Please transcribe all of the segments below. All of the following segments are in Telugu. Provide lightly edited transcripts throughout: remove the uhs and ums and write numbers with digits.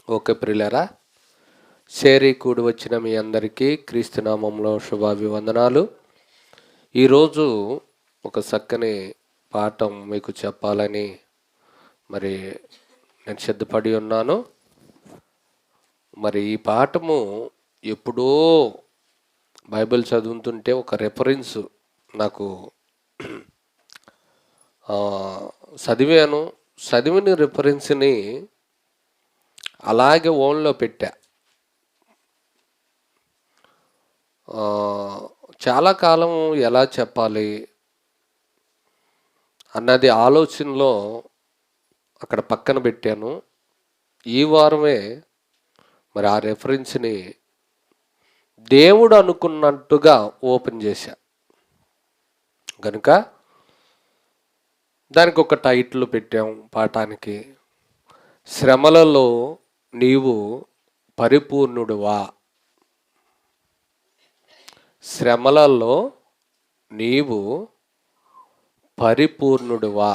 ఓకే ప్రియులారా, చేరి కూడి వచ్చిన మీ అందరికీ క్రీస్తునామంలో శుభాభివందనాలు. ఈరోజు ఒక చక్కని పాఠం మీకు చెప్పాలని నేను సిద్ధపడి ఉన్నాను. ఈ పాఠము ఎప్పుడో బైబిల్ చదువుతుంటే ఒక రెఫరెన్స్ నాకు చదివిన రెఫరెన్స్ని అలాగే ఓన్లో పెట్టా. చాలా కాలం ఎలా చెప్పాలి అన్నది ఆలోచనలో అక్కడ పక్కన పెట్టాను. ఈ వారమే ఆ రెఫరెన్స్ని దేవుడు అనుకున్నట్టుగా ఓపెన్ చేశా కనుక దానికి ఒక టైటిల్ పెట్టాం పాఠానికి, శ్రమలలో నీవు పరిపూర్ణుడువా. శ్రమలలో నీవు పరిపూర్ణుడువా.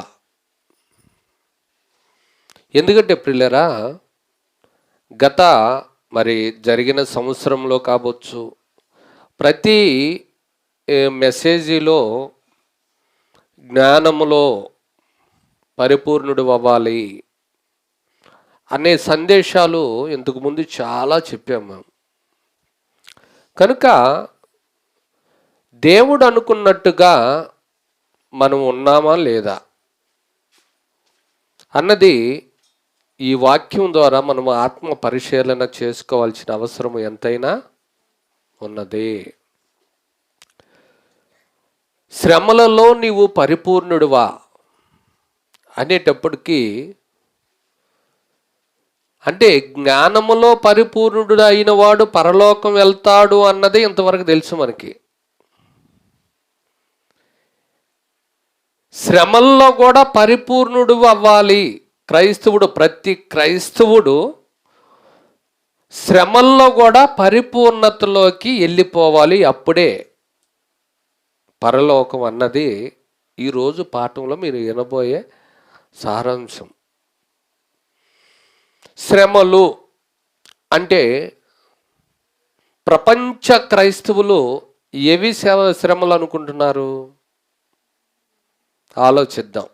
ఎందుకంటే ప్రియులారా, గత జరిగిన సంవత్సరంలో కావచ్చు, ప్రతి మెసేజీలో జ్ఞానములో పరిపూర్ణుడు అవ్వాలి అనే సందేశాలు ఇంతకుముందు చాలా చెప్పాము మేము. కనుక దేవుడు అనుకున్నట్టుగా మనం ఉన్నామా లేదా అన్నది ఈ వాక్యం ద్వారా మనం ఆత్మ పరిశీలన చేసుకోవాల్సిన అవసరం ఎంతైనా ఉన్నది. శ్రమలలో నీవు పరిపూర్ణుడువా అనేటప్పటికీ, అంటే జ్ఞానములో పరిపూర్ణుడు అయిన వాడు పరలోకం వెళ్తాడు అన్నది ఇంతవరకు తెలుసు మనకి. శ్రమల్లో కూడా పరిపూర్ణుడు అవ్వాలి క్రైస్తవుడు. ప్రతి క్రైస్తవుడు శ్రమల్లో కూడా పరిపూర్ణతలోకి వెళ్ళిపోవాలి. అప్పుడే పరలోకం అన్నది ఈరోజు పాఠంలో మీరు వినబోయే సారాంశం. శ్రమలు అంటే ప్రపంచ క్రైస్తవులు ఏవి శ్రమలు అనుకుంటున్నారు? ఆలోచిద్దాం.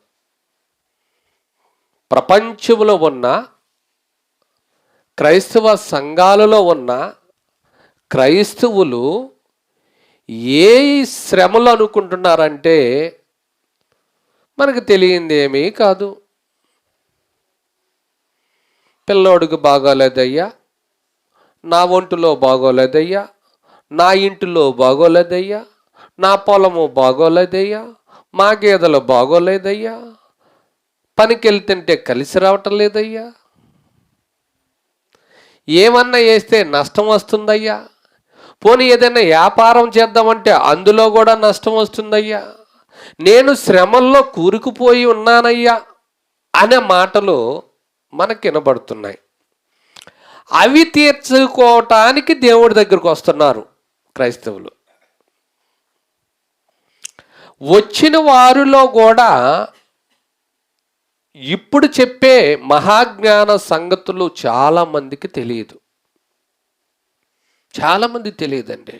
ప్రపంచంలో ఉన్న క్రైస్తవ సంఘాలలో ఉన్న క్రైస్తవులు ఏ శ్రమలు అనుకుంటున్నారంటే మనకు తెలియంది ఏమీ కాదు. పిల్లోడికి బాగోలేదయ్యా, నా ఒంటిలో బాగోలేదయ్యా, నా ఇంటిలో బాగోలేదయ్యా, నా పొలము బాగోలేదయ్యా, మా గేదెలు బాగోలేదయ్యా, పనికి వెళ్తుంటే కలిసి రావటం లేదయ్యా, ఏమన్నా వేస్తే నష్టం వస్తుందయ్యా, పోనీ ఏదైనా వ్యాపారం చేద్దామంటే అందులో కూడా నష్టం వస్తుందయ్యా, నేను శ్రమల్లో కూరుకుపోయి ఉన్నానయ్యా అనే మాటలు మనకు వినబడుతున్నాయి. అవి తీర్చుకోవటానికి దేవుడి దగ్గరకు వస్తున్నారు క్రైస్తవులు. వచ్చిన వారిలో కూడా ఇప్పుడు చెప్పే మహాజ్ఞాన సంగతులు చాలామందికి తెలియదు. చాలామంది తెలియదండి.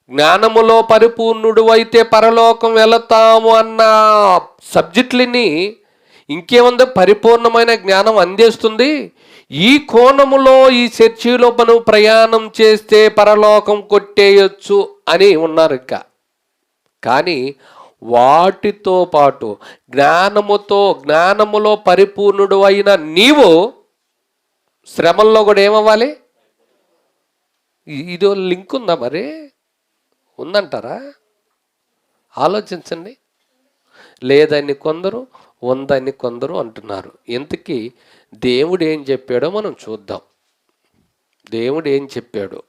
జ్ఞానములో పరిపూర్ణుడు అయితే పరలోకం వెళతాము అన్న సబ్జెక్టులని ఇంకేముందో పరిపూర్ణమైన జ్ఞానం అందేస్తుంది. ఈ కోణములో ఈ చర్చిలో మనం ప్రయాణం చేస్తే పరలోకం కొట్టేయచ్చు అని ఉన్నారు. కానీ వాటితో పాటు జ్ఞానములో పరిపూర్ణుడు అయిన నీవు శ్రమల్లో కూడా ఏమవ్వాలి? ఇదో లింక్ ఉందా? ఉందంటారా? ఆలోచించండి. లేదని కొందరు, ఉందని కొందరు అంటున్నారు. ఇంతకీ దేవుడు ఏం చెప్పాడో మనం చూద్దాం. దేవుడు ఏం చెప్పాడు?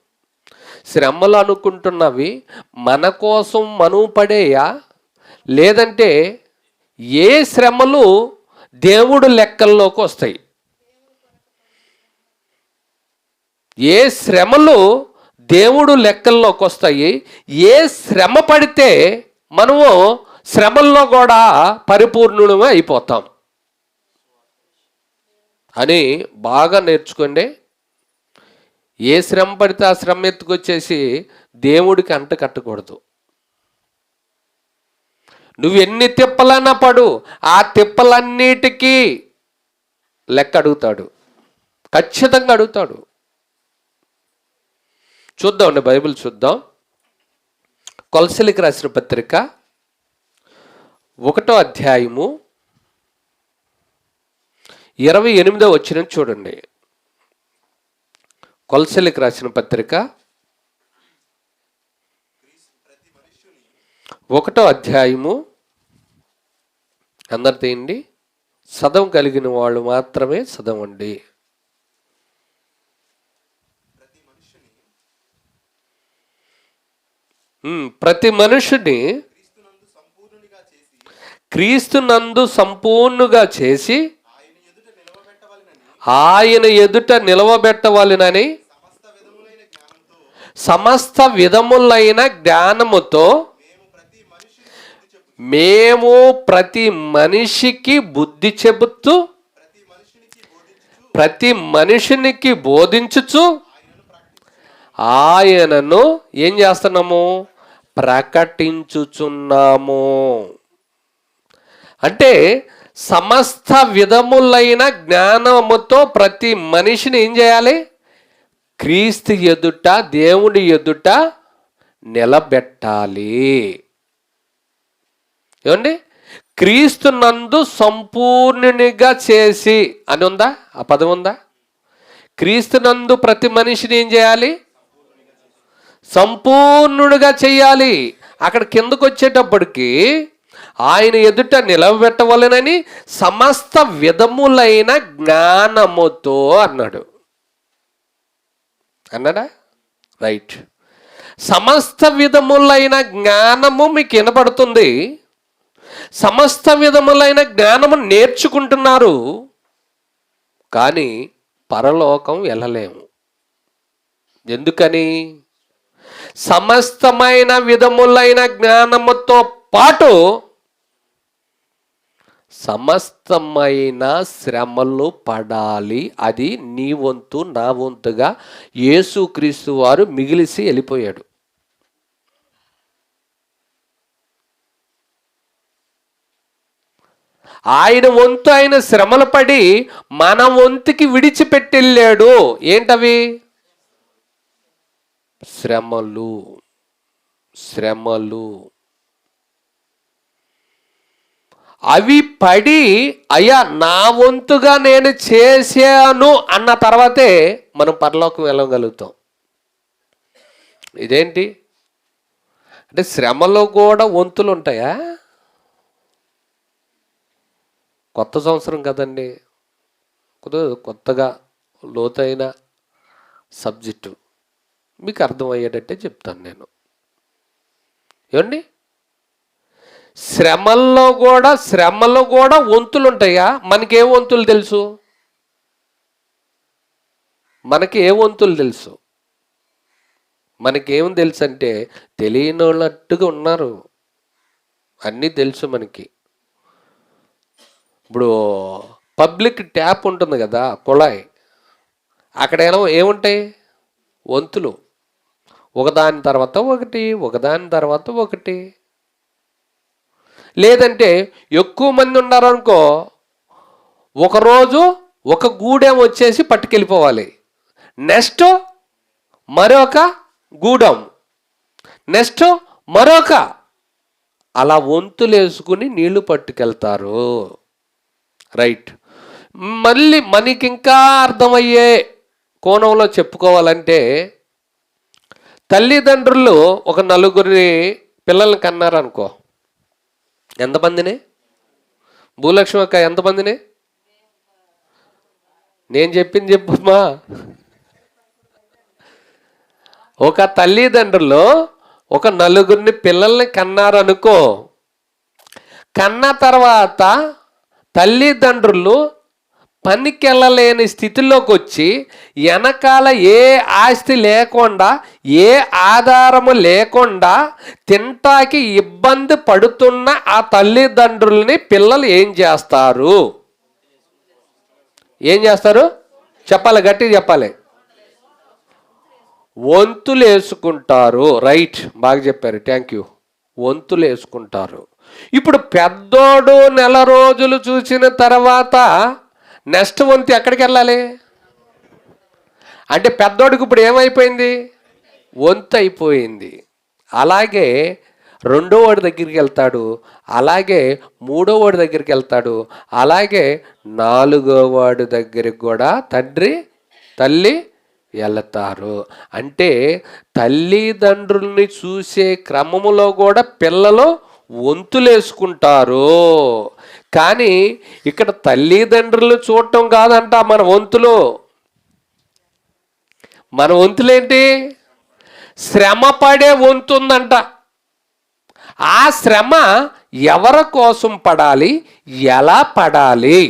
శ్రమలు అనుకుంటున్నవి మన కోసం మనువు పడేయా, లేదంటే ఏ శ్రమలు దేవుడు లెక్కల్లోకి వస్తాయి? ఏ శ్రమలు దేవుడు లెక్కల్లోకి వస్తాయి? ఏ శ్రమ పడితే మనము శ్రమల్లో కూడా పరిపూర్ణులమే అయిపోతాం. అని బాగా నేర్చుకోండి. ఏ శ్రమ పడితే ఆ శ్రమ ఎత్తుకొచ్చేసి దేవుడికి అంట కట్టకూడదు. నువ్వు ఎన్ని తిప్పలన్నా పడు, ఆ తిప్పలన్నిటికీ లెక్క అడుగుతాడు, ఖచ్చితంగా అడుగుతాడు. చూద్దామండి, బైబిల్ చూద్దాం. కొలసీలకు రాసిన పత్రిక 1వ అధ్యాయము 28వ వచనం చూడండి. కొలసీలకు రాసిన పత్రిక 1వ అధ్యాయము, అందరు తీయండి, సదం కలిగిన వాళ్ళు మాత్రమే చదవండి. ప్రతి మనుషుని క్రీస్తునందు సంపూర్ణుగా చేసి ఆయన ఎదుట నిలవబెట్టవలెనని సమస్త విధములైన జ్ఞానముతో మేము ప్రతి మనిషికి బుద్ధి చెబుతూ ప్రతి మనిషినికి బోధించుచు ఆయనను ఏం చేస్తున్నాము? ప్రకటించుచున్నాము. అంటే సమస్త విధములైన జ్ఞానముతో ప్రతి మనిషిని ఏం చేయాలి? క్రీస్తు ఎదుట, దేవుడి ఎదుట నిలబెట్టాలి. ఏమండి? క్రీస్తు నందు సంపూర్ణునిగా చేసి అని ఉందా? ఆ పదం ఉందా? క్రీస్తు నందు ప్రతి మనిషిని ఏం చేయాలి? సంపూర్ణుడిగా చెయ్యాలి. అక్కడ కిందకు వచ్చేటప్పటికి ఆయన ఎదుట నిలబెట్టవలెనని సమస్త విధములైన జ్ఞానముతో అన్నాడు. అన్నాడా? రైట్. సమస్త విధములైన జ్ఞానము మీకు వినపడుతుంది, సమస్త విధములైన జ్ఞానము నేర్చుకుంటున్నారు, కానీ పరలోకం వెళ్ళలేము. ఎందుకని? సమస్తమైన విధములైన జ్ఞానముతో పాటు సమస్తమైన శ్రమలు పడాలి. అది నీ వంతు, నా వంతుగా యేసుక్రీస్తు వారు మిగిలిసి వెళ్ళిపోయాడు. ఆయన వంతు ఆయన శ్రమలు పడి మన వంతుకి విడిచిపెట్టెళ్ళాడు. ఏంటవి? శ్రమలు. శ్రమలు అవి పడి, అయ్యా నా వంతుగా నేను చేశాను అన్న తర్వాతే మనం పరలోకం వెళ్ళగలుగుతాం. ఇదేంటి అంటే శ్రమలో కూడా వంతులు ఉంటాయా? కొత్త సంవత్సరం కదండి, కొత్తగా లోతైన సబ్జెక్టు మీకు అర్థమయ్యేటట్టే చెప్తాను నేను. ఏమండి? శ్రమల్లో కూడా వంతులు ఉంటాయా? మనకి ఏ వంతులు తెలుసు? మనకి ఏ వంతులు తెలుసు? మనకేం తెలుసు అంటే తెలియనట్టుగా ఉన్నారు. అన్నీ తెలుసు మనకి. ఇప్పుడు పబ్లిక్ ట్యాప్ ఉంటుంది కదా, కుళాయి, అక్కడ ఏముంటాయి? వంతులు. ఒకదాని తర్వాత ఒకటి, ఒకదాని తర్వాత ఒకటి. లేదంటే ఎక్కువ మంది ఉన్నారనుకో, ఒకరోజు ఒక గూడెం వచ్చేసి పట్టుకెళ్ళిపోవాలి, నెక్స్ట్ మరొక గూడెం, నెక్స్ట్ మరొక, అలా వంతులు వేసుకుని నీళ్లు పట్టుకెళ్తారు. రైట్. మళ్ళీ మనకి ఇంకా అర్థమయ్యే కోణంలో చెప్పుకోవాలంటే, తల్లిదండ్రులు ఒక 4 పిల్లల్ని కన్నారనుకో, ఎంతమందిని? భూలక్ష్మి అక్క ఎంతమందిని? నేను చెప్పింది చెప్పమ్మా. ఒక తల్లిదండ్రులు ఒక 4 పిల్లల్ని కన్నారనుకో, కన్న తర్వాత తల్లిదండ్రులు పనికెళ్ళలేని స్థితిలోకి వచ్చి వెనకాల ఏ ఆస్తి లేకుండా, ఏ ఆధారము లేకుండా తింటాకి ఇబ్బంది పడుతున్న ఆ తల్లిదండ్రుల్ని పిల్లలు ఏం చేస్తారు? ఏం చేస్తారు? చెప్పాలి, గట్టిగా చెప్పాలి. వంతులు వేసుకుంటారు. రైట్, బాగా చెప్పారు, థ్యాంక్ యూ. వంతులు వేసుకుంటారు. ఇప్పుడు పెద్దోడు నెల రోజులు చూసిన తర్వాత నెక్స్ట్ వంతు ఎక్కడికి వెళ్ళాలి? అంటే పెద్దోడికి ఇప్పుడు ఏమైపోయింది? వంతు అయిపోయింది. అలాగే రెండో వాడి దగ్గరికి వెళ్తాడు, అలాగే మూడో వాడి దగ్గరికి వెళ్తాడు, అలాగే నాలుగో వాడి దగ్గరికి కూడా తల్లి వెళతారు. అంటే తల్లిదండ్రుల్ని చూసే క్రమములో కూడా పిల్లలు వంతులేసుకుంటారు. కానీ ఇక్కడ తల్లిదండ్రులు చూడటం కాదంట మన వంతులు. మన వంతులేంటి? శ్రమ పడే వంతుందంట. ఆ శ్రమ ఎవరి కోసం పడాలి, ఎలా పడాలి?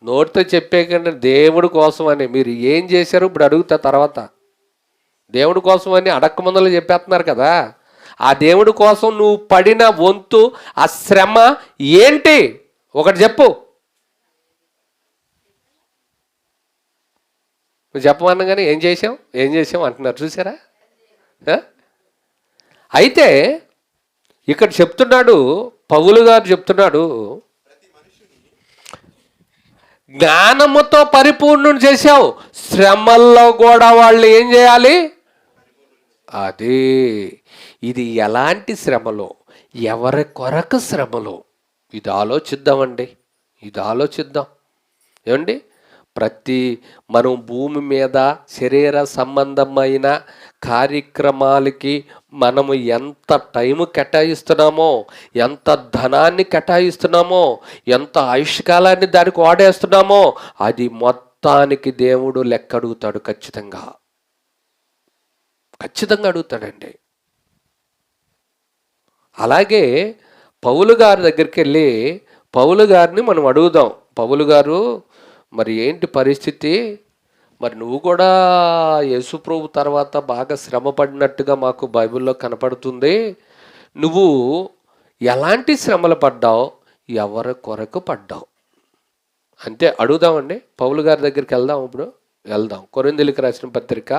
నోటితో చెప్పేకంటే దేవుడి కోసం అని. మీరు ఏం చేశారు ఇప్పుడు అడుగుతా తర్వాత. దేవుడి కోసం అని అడక్క ముందలు చెప్పేస్తున్నారు కదా. ఆ దేవుడి కోసం నువ్వు పడిన వంతు, ఆ శ్రమ ఏంటి? ఒకటి చెప్పు. నువ్వు చెప్పమనగానే ఏం చేసాం అంటున్నారు, చూసారా? అయితే ఇక్కడ చెప్తున్నాడు, పౌలు గారు చెప్తున్నాడు, జ్ఞానముతో పరిపూర్ణం చేశావు, శ్రమల్లో కూడా వాళ్ళు ఏం చేయాలి? అదే. ఇది ఎలాంటి శ్రమలో, ఎవరి కొరకు శ్రమలో, ఇది ఆలోచిద్దామండి. ఇది ఆలోచిద్దాం. ఏమండి, మనం భూమి మీద శరీర సంబంధమైన కార్యక్రమాలకి మనము ఎంత టైము కేటాయిస్తున్నామో, ఎంత ధనాన్ని కేటాయిస్తున్నామో, ఎంత ఆయుష్కాలాన్ని దానికి వాడేస్తున్నామో, అది మొత్తానికి దేవుడు లెక్క అడుగుతాడు. ఖచ్చితంగా అడుగుతాడండి. అలాగే పౌలు గారి దగ్గరికి వెళ్ళి పౌలు గారిని మనం అడుగుదాం, పౌలు గారు మరి ఏంటి పరిస్థితి? మరి నువ్వు కూడా యేసుప్రభు తర్వాత బాగా శ్రమ పడినట్టుగా మాకు బైబిల్లో కనపడుతుంది. నువ్వు ఎలాంటి శ్రమలు పడ్డావు, ఎవరి కొరకు పడ్డావు అంటే అడుగుదామండి. పౌలు గారి దగ్గరికి వెళ్దాం. కొరింథీయులకు రాసిన పత్రిక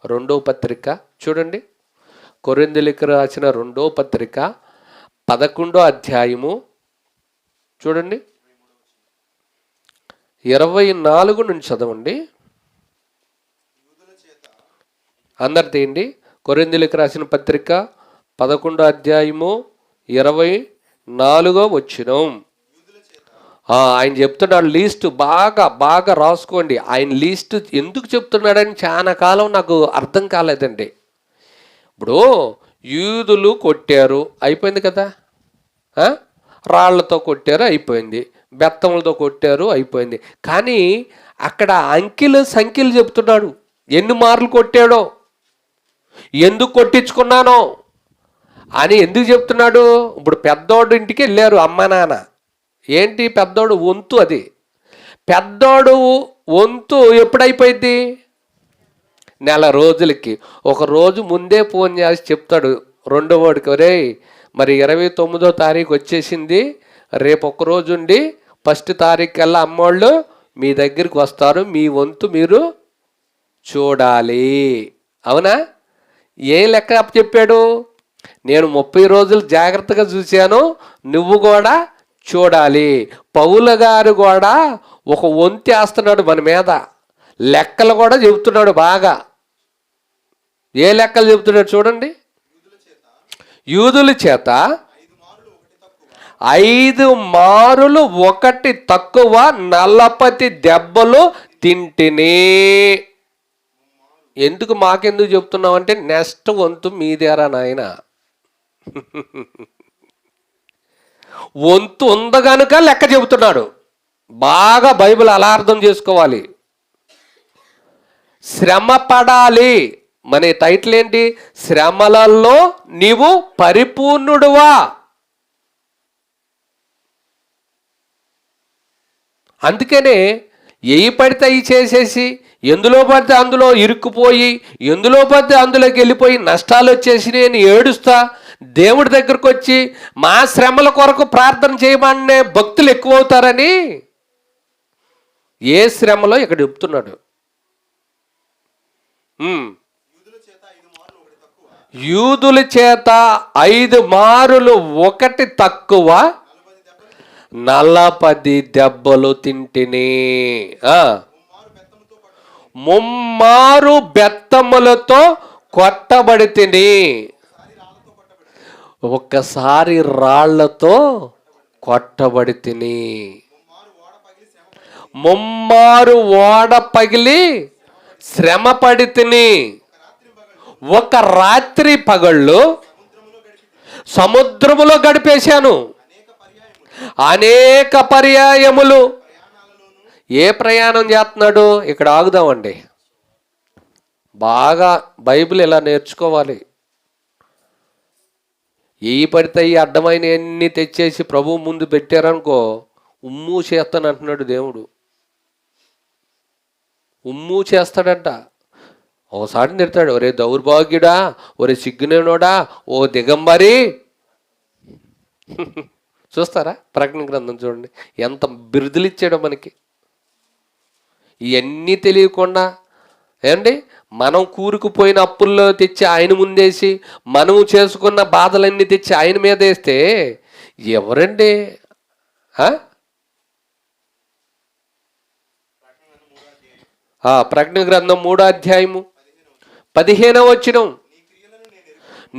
2వ పత్రిక చూడండి. కొరింథీయులకు రాసిన 2వ పత్రిక 11వ అధ్యాయము చూడండి, 24 నుంచి చదవండి. అందరు తీయండి. కొరింథీయులకు రాసిన పత్రిక 11వ అధ్యాయము 24వ వచనం. ఆయన చెప్తున్నాడు లీస్ట్. బాగా రాసుకోండి. ఆయన లీస్ట్ ఎందుకు చెప్తున్నాడని చాలా కాలం నాకు అర్థం కాలేదండి. ఇప్పుడు యూదులు కొట్టారు, అయిపోయింది కదా. రాళ్లతో కొట్టారు, అయిపోయింది. బెత్తములతో కొట్టారు, అయిపోయింది. కానీ అక్కడ సంఖ్యలు చెప్తున్నాడు. ఎన్ని మార్లు కొట్టాడో, ఎందుకు కొట్టించుకున్నానో అని ఎందుకు చెప్తున్నాడు. ఇప్పుడు పెద్దోడు ఇంటికి వెళ్ళారు అమ్మ నాన్న. ఏంటి పెద్దోడు వంతు? అది పెద్దోడు వంతు ఎప్పుడైపోయింది? నెల రోజులకి. ఒక రోజు ముందే ఫోన్ చేసి చెప్తాడు రెండో వాడికి, ఒరేయ్ మరి 29వ తారీఖు వచ్చేసింది, రేపు ఒక్కరోజు ఉండి 1వ తారీఖు కల్లా అమ్మోళ్ళు మీ దగ్గరికి వస్తారు, మీ వంతు మీరు చూడాలి. అవునా? ఏ లెక్క చెప్పాడు? నేను 30 రోజులు జాగ్రత్తగా చూశాను, నువ్వు కూడా చూడాలి. పౌలు గారు కూడా ఒక వంతు వేస్తున్నాడు మన మీద. లెక్కలు కూడా చెబుతున్నాడు బాగా. ఏ లెక్కలు చెబుతున్నాడు చూడండి. యూదుల చేత 5 మారులు 1 తక్కువ 40 దెబ్బలు తింటిని. మాకెందుకు చెప్తున్నావు అంటే నెక్స్ట్ వంతు మీదేరా నాయన. వంతు ఉంది కనుక లెక్క చెబుతున్నాడు. బాగా బైబిల్ అలా అర్థం చేసుకోవాలి. శ్రమ పడాలి. మన టైటిల్ ఏంటి? శ్రమలలో నీవు పరిపూర్ణుడువా. అందుకనే ఏవి పడితే అవి చేసేసి, ఎందులో పడితే అందులో ఇరుక్కుపోయి, ఎందులో పడితే అందులోకి వెళ్ళిపోయి నష్టాలు వచ్చేసి నేను ఏడుస్తా దేవుడి దగ్గరకు వచ్చి మా శ్రమల కొరకు ప్రార్థన చేయమనే భక్తులు ఎక్కువ అవుతారని ఏ శ్రమలో ఇక్కడ చెప్తున్నాడు. యూదుల చేత 5 మారులు ఒకటి తక్కువ 40 దెబ్బలు తింటిని. ముమ్మారు బెత్తములతో కొట్టబడి తిని, ఒక్కసారి రాళ్లతో కొట్టబడి తిని, ముమ్మారు ఓడ పగిలి శ్రమ పడి తిని, ఒక రాత్రి పగళ్ళు సముద్రములో గడిపేశాను. అనేక పర్యాయములు. ఏ ప్రయాణం చేస్తున్నాడు? ఇక్కడ ఆగుదామండి. బాగా బైబిల్ ఇలా నేర్చుకోవాలి. ఏ పడితే ఈ అడ్డమైన అన్ని తెచ్చేసి ప్రభువు ముందు పెట్టారనుకో, ఉమ్ము చేస్తాను అంటున్నాడు దేవుడు. ఉమ్ము చేస్తాడంట. ఓసారి తిడతాడు, ఒరే దౌర్భాగ్యుడా, ఒరే సిగ్గునేనోడా, ఓ దిగంబరి. చూస్తారా ప్రకటన గ్రంథం చూడండి ఎంత బిరుదులు ఇచ్చాడో మనకి. ఇవన్నీ తెలియకుండా ఏమండి మనం కూరుకుపోయిన అప్పుల్లో తెచ్చి ఆయన ముందేసి, మనము చేసుకున్న బాధలన్నీ తెచ్చి ఆయన మీద వేస్తే ఎవరండి? ప్రకటన గ్రంథం 3వ అధ్యాయము 15వ వచనం.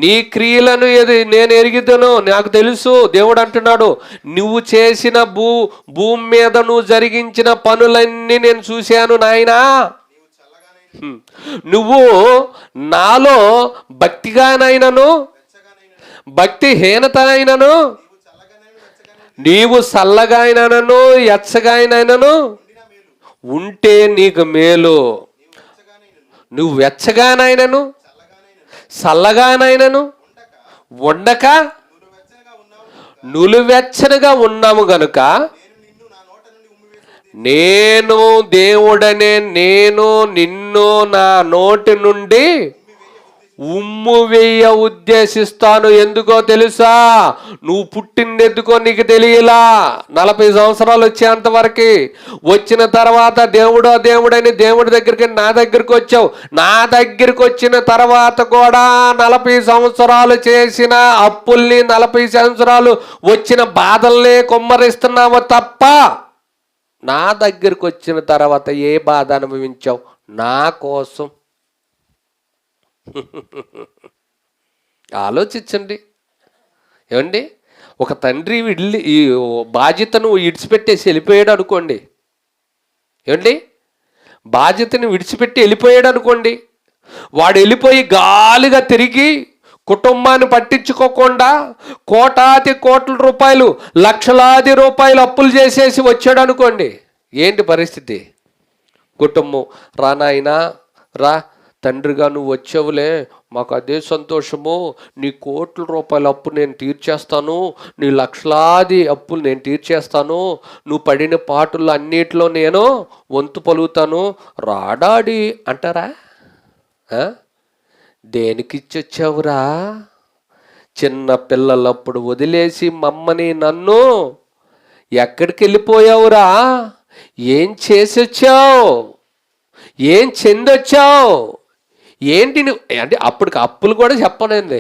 నీ క్రియలను నేను ఎరిగిదను, నాకు తెలుసు. దేవుడు అంటున్నాడు, నువ్వు చేసిన భూమి మీద నువ్వు జరిగించిన పనులన్నీ నేను చూశాను నాయనా. నువ్వు నాలో భక్తిగానైనను భక్తిహీనత అయినను, నీవు చల్లగానైనను ఎచ్చగానైనను ఉంటే నీకు మేలు. నువ్వు వెచ్చగానైనను చల్లగానైనను ఉండక నులువెచ్చనగా ఉన్నాము గనుక నేను దేవుడనే నేను నిన్ను నా నోటి నుండి ఉమ్ము వేయ ఉద్దేశిస్తాను. ఎందుకో తెలుసా? నువ్వు పుట్టిందెందుకో నీకు తెలియలా. 40 సంవత్సరాలు వచ్చేంతవరకు, వచ్చిన తర్వాత దేవుడని దేవుడి దగ్గరికి నా దగ్గరికి వచ్చావు. నా దగ్గరికి వచ్చిన తర్వాత కూడా 40 సంవత్సరాలు చేసిన అప్పుల్ని 40 సంవత్సరాలు వచ్చిన బాధల్ని కుమ్మరిస్తున్నావు తప్ప నా దగ్గరికి వచ్చిన తర్వాత ఏ బాధ అనుభవించావు నా కోసం? ఆలోచించండి. ఏమండి, ఒక తండ్రి ఈ బాధ్యతను విడిచిపెట్టేసి వెళ్ళిపోయాడు అనుకోండి. ఏమండి, బాధ్యతను విడిచిపెట్టి వెళ్ళిపోయాడు అనుకోండి. వాడు వెళ్ళిపోయి గాలిగా తిరిగి కుటుంబాన్ని పట్టించుకోకుండా కోట్ల రూపాయలు, లక్షలాది రూపాయలు అప్పులు చేసేసి వచ్చాడు అనుకోండి. ఏంటి పరిస్థితి? కుటుంబం, రా నాయనా రా, తండ్రిగా నువ్వు వచ్చావులే, మాకు అదే సంతోషము. నీ కోట్ల రూపాయల అప్పు నేను తీర్చేస్తాను, నీ లక్షలాది అప్పులు నేను తీర్చేస్తాను, నువ్వు పడిన పాటలు అన్నిటిలో నేను వంతు పలుకుతాను, రాడాడి అంటారా? దేనికిచ్చొచ్చావురా? చిన్న పిల్లలప్పుడు వదిలేసి మమ్మని నన్ను ఎక్కడికి వెళ్ళిపోయావురా? ఏం చేసి వచ్చావు? ఏం చెందొచ్చావు? ఏంటి అంటే అప్పటికి అప్పులు కూడా చెప్పనండి.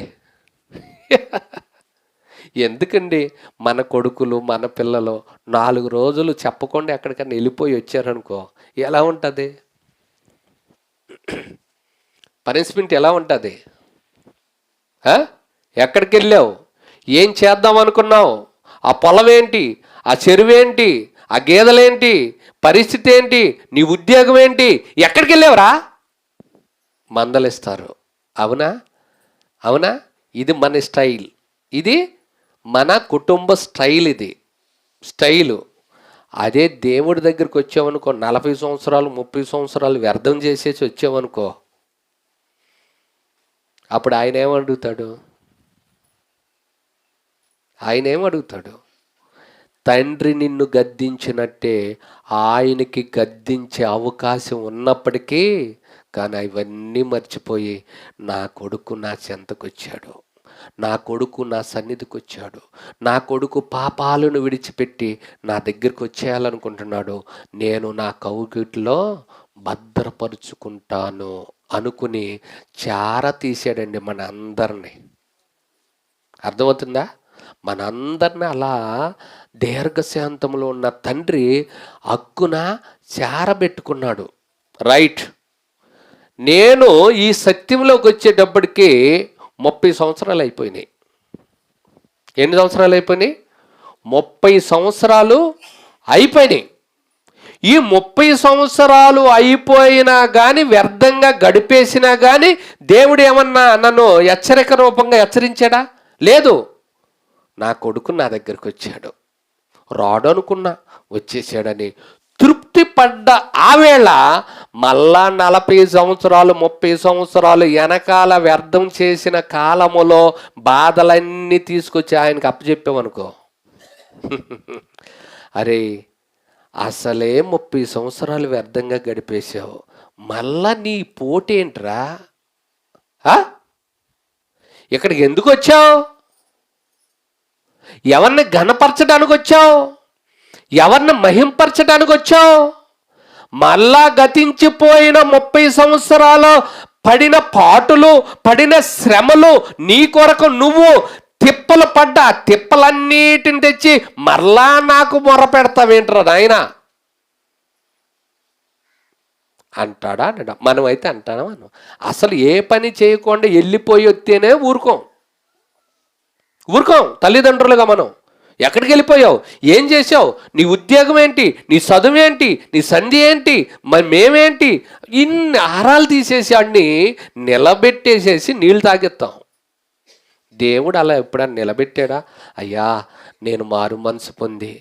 ఎందుకండి? మన కొడుకులు మన పిల్లలు 4 రోజులు చెప్పకుండా ఎక్కడికన్నా వెళ్ళిపోయి వచ్చారనుకో, ఎలా ఉంటుంది? పనిష్మెంట్ ఎలా ఉంటుంది? ఎక్కడికి వెళ్ళావు? ఏం చేద్దాం అనుకున్నావు? ఆ పొలం ఏంటి? ఆ చెరువేంటి? ఆ గేదెలేంటి? పరిస్థితి ఏంటి? నీ ఉద్యోగం ఏంటి? ఎక్కడికి వెళ్ళావురా? మందలిస్తారు. అవునా? అవునా? ఇది మన స్టైల్, ఇది మన కుటుంబ స్టైల్, ఇది స్టైలు. అదే దేవుడి దగ్గరికి వచ్చామనుకో, 40 సంవత్సరాలు 30 సంవత్సరాలు వ్యర్థం చేసేసి వచ్చామనుకో, అప్పుడు ఆయన ఏమడుగుతాడు? తండ్రి నిన్ను గద్దించినట్టే ఆయనకి గద్దించే అవకాశం ఉన్నప్పటికీ, కానీ అవన్నీ మర్చిపోయి నా కొడుకు నా చెంతకు వచ్చాడు, నా కొడుకు నా సన్నిధికి వచ్చాడు, నా కొడుకు పాపాలను విడిచిపెట్టి నా దగ్గరికి వచ్చేయాలనుకుంటున్నాడు, నేను నా కౌగిట్లో భద్రపరుచుకుంటాను అనుకుని చార తీసాడండి మన అందరినీ. అర్థమవుతుందా? మనందరినీ అలా దీర్ఘశాంతంలో ఉన్న తండ్రి హక్కున చారబెట్టుకున్నాడు. రైట్, నేను ఈ సత్యంలోకి వచ్చేటప్పటికి 30 సంవత్సరాలు అయిపోయినాయి. ఎన్ని సంవత్సరాలు అయిపోయినాయి? 30 సంవత్సరాలు అయిపోయినాయి. ఈ 30 సంవత్సరాలు అయిపోయినా కానీ, వ్యర్థంగా గడిపేసినా కానీ దేవుడు ఏమన్నా నన్ను హెచ్చరిక రూపంగా హెచ్చరించాడా? లేదు. నా కొడుకు నా దగ్గరికి వచ్చాడు, రాడు అనుకున్నా వచ్చేసాడని తృప్తి పడ్డ ఆవేళ మళ్ళా 40 సంవత్సరాలు 30 సంవత్సరాలు వెనకాల వ్యర్థం చేసిన కాలములో బాధలన్నీ తీసుకొచ్చి ఆయనకు అప్పచెప్పామనుకో, అరే అసలే 30 సంవత్సరాలు వ్యర్థంగా గడిపేశావు, మళ్ళా నీ పోటేంట్రా, ఇక్కడికి ఎందుకు వచ్చావు? ఎవరిని ఘనపరచడానికి వచ్చావు? ఎవరిని మహింపరచడానికి వచ్చావు? మళ్ళా గతించిపోయిన 30 సంవత్సరాలు పడిన పాటులు, పడిన శ్రమలు, నీ కొరకు నువ్వు తిప్పలు పడ్డా తిప్పలన్నిటిని తెచ్చి మరలా నాకు మొర పెడతావేంట్రా నాయనా అంటాడా? మనమైతే అంటానా? మనం అసలు ఏ పని చేయకుండా వెళ్ళిపోయి వస్తేనే ఊరుకోం. తల్లిదండ్రులుగా మనం ఎక్కడికి వెళ్ళిపోయావు, ఏం చేసావు, నీ ఉద్యోగం ఏంటి, నీ చదువు ఏంటి, నీ సంధి ఏంటి, మరి మేమేంటి, ఇన్ని ఆహారాలు తీసేసి అన్ని నిలబెట్టేసేసి నీళ్ళు తాగెత్తాం. దేవుడు అలా ఎప్పుడన్నా నిలబెట్టాడా? అయ్యా నేను మారు మనసు పొంది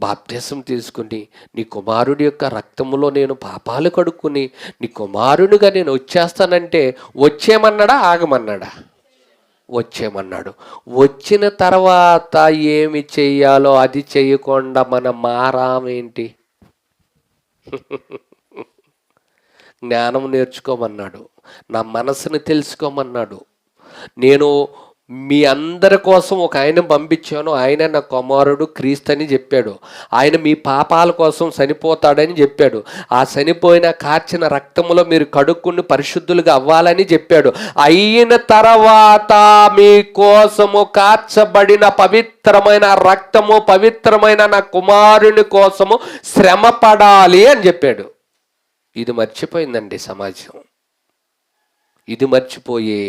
బాప్తిసం తీసుకుని నీ కుమారుడి యొక్క రక్తములో నేను పాపాలు కడుక్కుని నీ కుమారునిగా నేను వచ్చేస్తానంటే వచ్చేయమన్నాడా? ఆగమన్నాడా? వచ్చేయమన్నాడు. వచ్చిన తర్వాత ఏమి చెయ్యాలో అది చెయ్యకుండా మనం మారామేంటి? జ్ఞానం నేర్చుకోమన్నాడు, నా మనసుని తెలుసుకోమన్నాడు. నేను మీ అందరి కోసం ఒక ఆయన పంపించాను, ఆయన నా కుమారుడు క్రీస్తు అని చెప్పాడు. ఆయన మీ పాపాల కోసం చనిపోతాడని చెప్పాడు. ఆ చనిపోయిన కార్చిన రక్తములో మీరు కడుక్కుని పరిశుద్ధులుగా అవ్వాలని చెప్పాడు. అయిన తర్వాత మీ కోసము కార్చబడిన పవిత్రమైన రక్తము, పవిత్రమైన నా కుమారుని కోసము శ్రమ పడాలి అని చెప్పాడు. ఇది మర్చిపోయిందండి సమాజం. ఇది మర్చిపోయి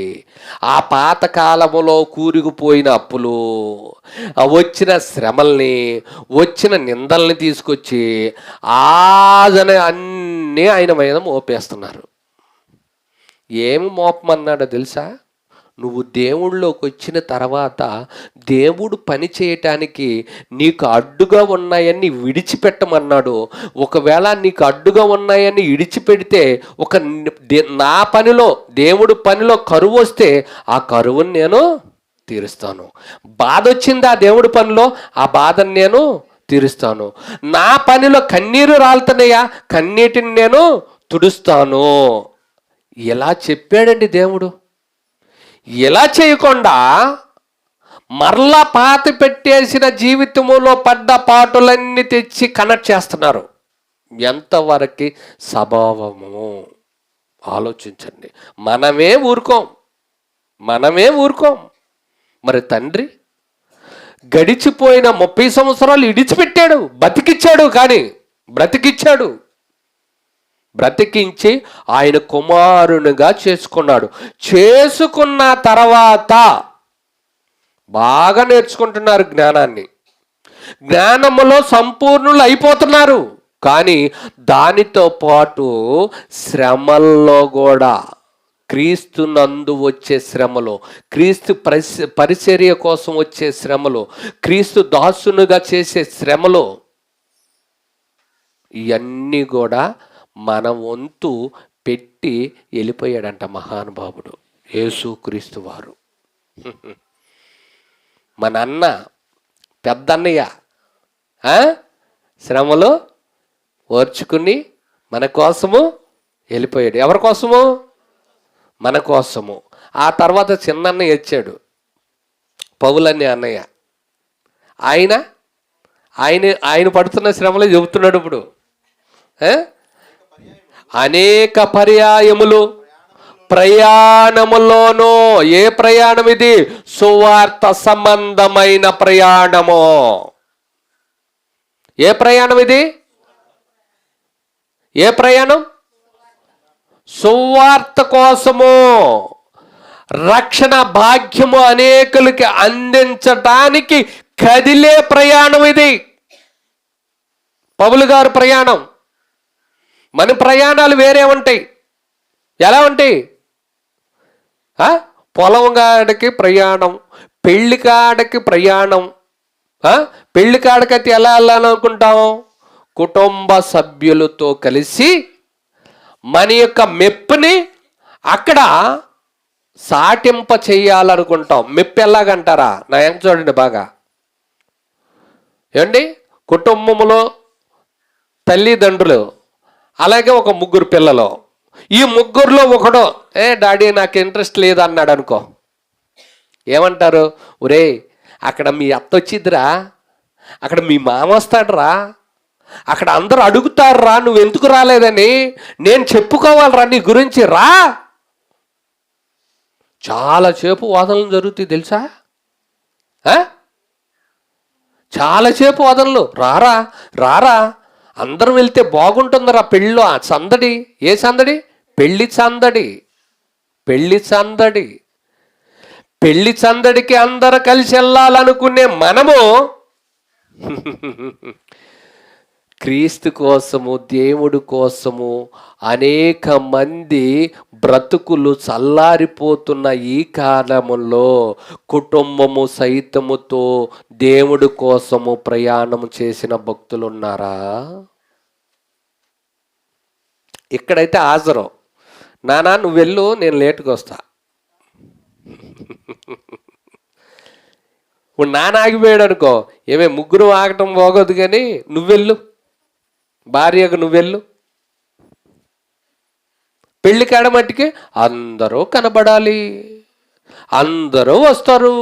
ఆ పాత కాలములో కూరుకుపోయిన అప్పులు, వచ్చిన శ్రమల్ని, వచ్చిన నిందల్ని తీసుకొచ్చి అన్నీ ఆయన మీద మోపేస్తున్నారు. ఏమి మోపమన్నాడో తెలుసా? నువ్వు దేవుళ్ళలోకి వచ్చిన తర్వాత దేవుడు పని చేయటానికి నీకు అడ్డుగా ఉన్నాయని విడిచిపెట్టమన్నాడు. ఒకవేళ నీకు అడ్డుగా ఉన్నాయని విడిచిపెడితే నా పనిలో, దేవుడు పనిలో కరువు వస్తే ఆ కరువుని నేను తీరుస్తాను. బాధ వచ్చిందా దేవుడి పనిలో, ఆ బాధను నేను తీరుస్తాను. నా పనిలో కన్నీరు రాలుతున్నాయా, కన్నీటిని నేను తుడుస్తాను. ఇలా చెప్పాడండి దేవుడు. ఇలా చేయకుండా మరలా పాతి పెట్టేసిన జీవితములో పడ్డ పాటులన్నీ తెచ్చి కనెక్ట్ చేస్తున్నారు. ఎంతవరకు స్వభావము ఆలోచించండి. మనమే ఊరుకోం. మరి తండ్రి గడిచిపోయిన 30 సంవత్సరాలు ఇడిచిపెట్టాడు, బ్రతికించి ఆయన కుమారునిగా చేసుకున్న తర్వాత బాగా నేర్చుకుంటున్నారు జ్ఞానములో సంపూర్ణులు అయిపోతున్నారు. కానీ దానితో పాటు శ్రమల్లో కూడా, క్రీస్తు నందు వచ్చే శ్రమలో, క్రీస్తు పరిచర్య కోసం వచ్చే శ్రమలో, క్రీస్తు దాసునుగా చేసే శ్రమలో, ఇవన్నీ కూడా మన వంతు పెట్టి వెళ్ళిపోయాడంట మహానుభావుడు యేసుక్రీస్తు వారు. మన అన్న పెద్దన్నయ్య శ్రమలో ఓర్చుకుని మన కోసము వెళ్ళిపోయాడు. ఎవరి కోసము? మన కోసము. ఆ తర్వాత చిన్నన్నయ్య వచ్చాడు. పౌలనే అన్నయ్య. ఆయన ఆయన ఆయన పడుతున్న శ్రమలే చెబుతున్నాడు ఇప్పుడు. అనేక పర్యాయములు ప్రయాణములోనూ. ఏ ప్రయాణం ఇది? సువార్త సంబంధమైన ప్రయాణము. ఏ ప్రయాణం ఇది? ఏ ప్రయాణం? సువార్త కోసము, రక్షణ భాగ్యము అనేకులకి అందించటానికి కదిలే ప్రయాణం ఇది పౌలు గారు ప్రయాణం. మన ప్రయాణాలు వేరే ఉంటాయి. ఎలా ఉంటాయి? పొలం కాడకి ప్రయాణం, పెళ్లి కాడకి ప్రయాణం. పెళ్లి కాడకైతే ఎలా వెళ్ళాలనుకుంటాం? కుటుంబ సభ్యులతో కలిసి మన యొక్క మెప్పుని అక్కడ సాటింప చేయాలనుకుంటాం. మెప్పు ఎలాగంటారా? నా ఏం చూడండి బాగా. ఏమండి, కుటుంబంలో తల్లిదండ్రులు, అలాగే ఒక ముగ్గురు పిల్లలు. ఈ ముగ్గురులో ఒకడు డాడీ నాకు ఇంట్రెస్ట్ లేదు అన్నాడు అనుకో, ఏమంటారు? ఒరే, అక్కడ మీ అత్త వచ్చిద్దిరా, అక్కడ మీ మామ వస్తాడురా, అక్కడ అందరూ అడుగుతారురా నువ్వు ఎందుకు రాలేదని, నేను చెప్పుకోవాలరా నీ గురించి, రా. చాలా సేపు వాదనలు జరుగుతాయి తెలుసా? చాలా సేపు వాదనలు. రారా రారా, అందరం వెళ్తే బాగుంటుందిరా పెళ్ళిలో. ఆ సందడి. ఏ సందడి? పెళ్లి సందడి. పెళ్లి సందడి. పెళ్లి సందడికి అందరూ కలిసి వెళ్ళాలనుకునే మనము క్రీస్తు కోసము, దేవుడి కోసము అనేక మంది బ్రతుకులు చల్లారిపోతున్న ఈ కాలంలో కుటుంబము సైతముతో దేవుడి కోసము ప్రయాణం చేసిన భక్తులు ఉన్నారా? ఇక్కడైతే హాజరు. నానా నువ్వు వెళ్ళు, నేను లేటుగా వస్తా. ఇప్పుడు నాన్న ఆగిపోయాడు అనుకో, ఏమే ముగ్గురు ఆగటం పోగొద్దు కానీ నువ్వెళ్ళు, భార్యకు నువ్వెళ్ళు. పెళ్లి కాడ మట్టికి అందరూ కనబడాలి, అందరూ వస్తారు.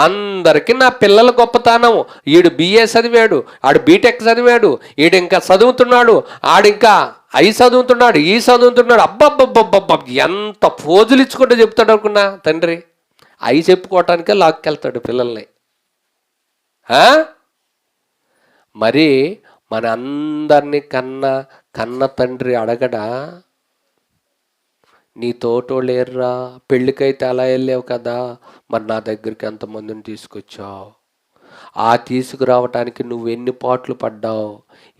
అందరికీ నా పిల్లల గొప్పతనం, ఈడు బిఏ చదివాడు, ఆడు బీటెక్ చదివాడు, ఈడు ఇంకా చదువుతున్నాడు, ఆడింకా అయి చదువుతున్నాడు, ఈ చదువుతున్నాడు. అబ్బబ్బబ్బబ్బబ్బ ఎంత పోజులు ఇచ్చుకుంటూ చెప్తాడు అనుకున్నా తండ్రి. అయి చెప్పుకోవటానికే లాక్కెళ్తాడు పిల్లల్ని. మరి మన అందరినీ కన్న తండ్రి అడగడా, నీ తోటోళ్ళు లేరురా, పెళ్ళికైతే అలా వెళ్ళావు కదా, మరి నా దగ్గరికి ఎంతమందిని తీసుకొచ్చావు? ఆ తీసుకురావటానికి నువ్వు ఎన్ని పాట్లు పడ్డావు,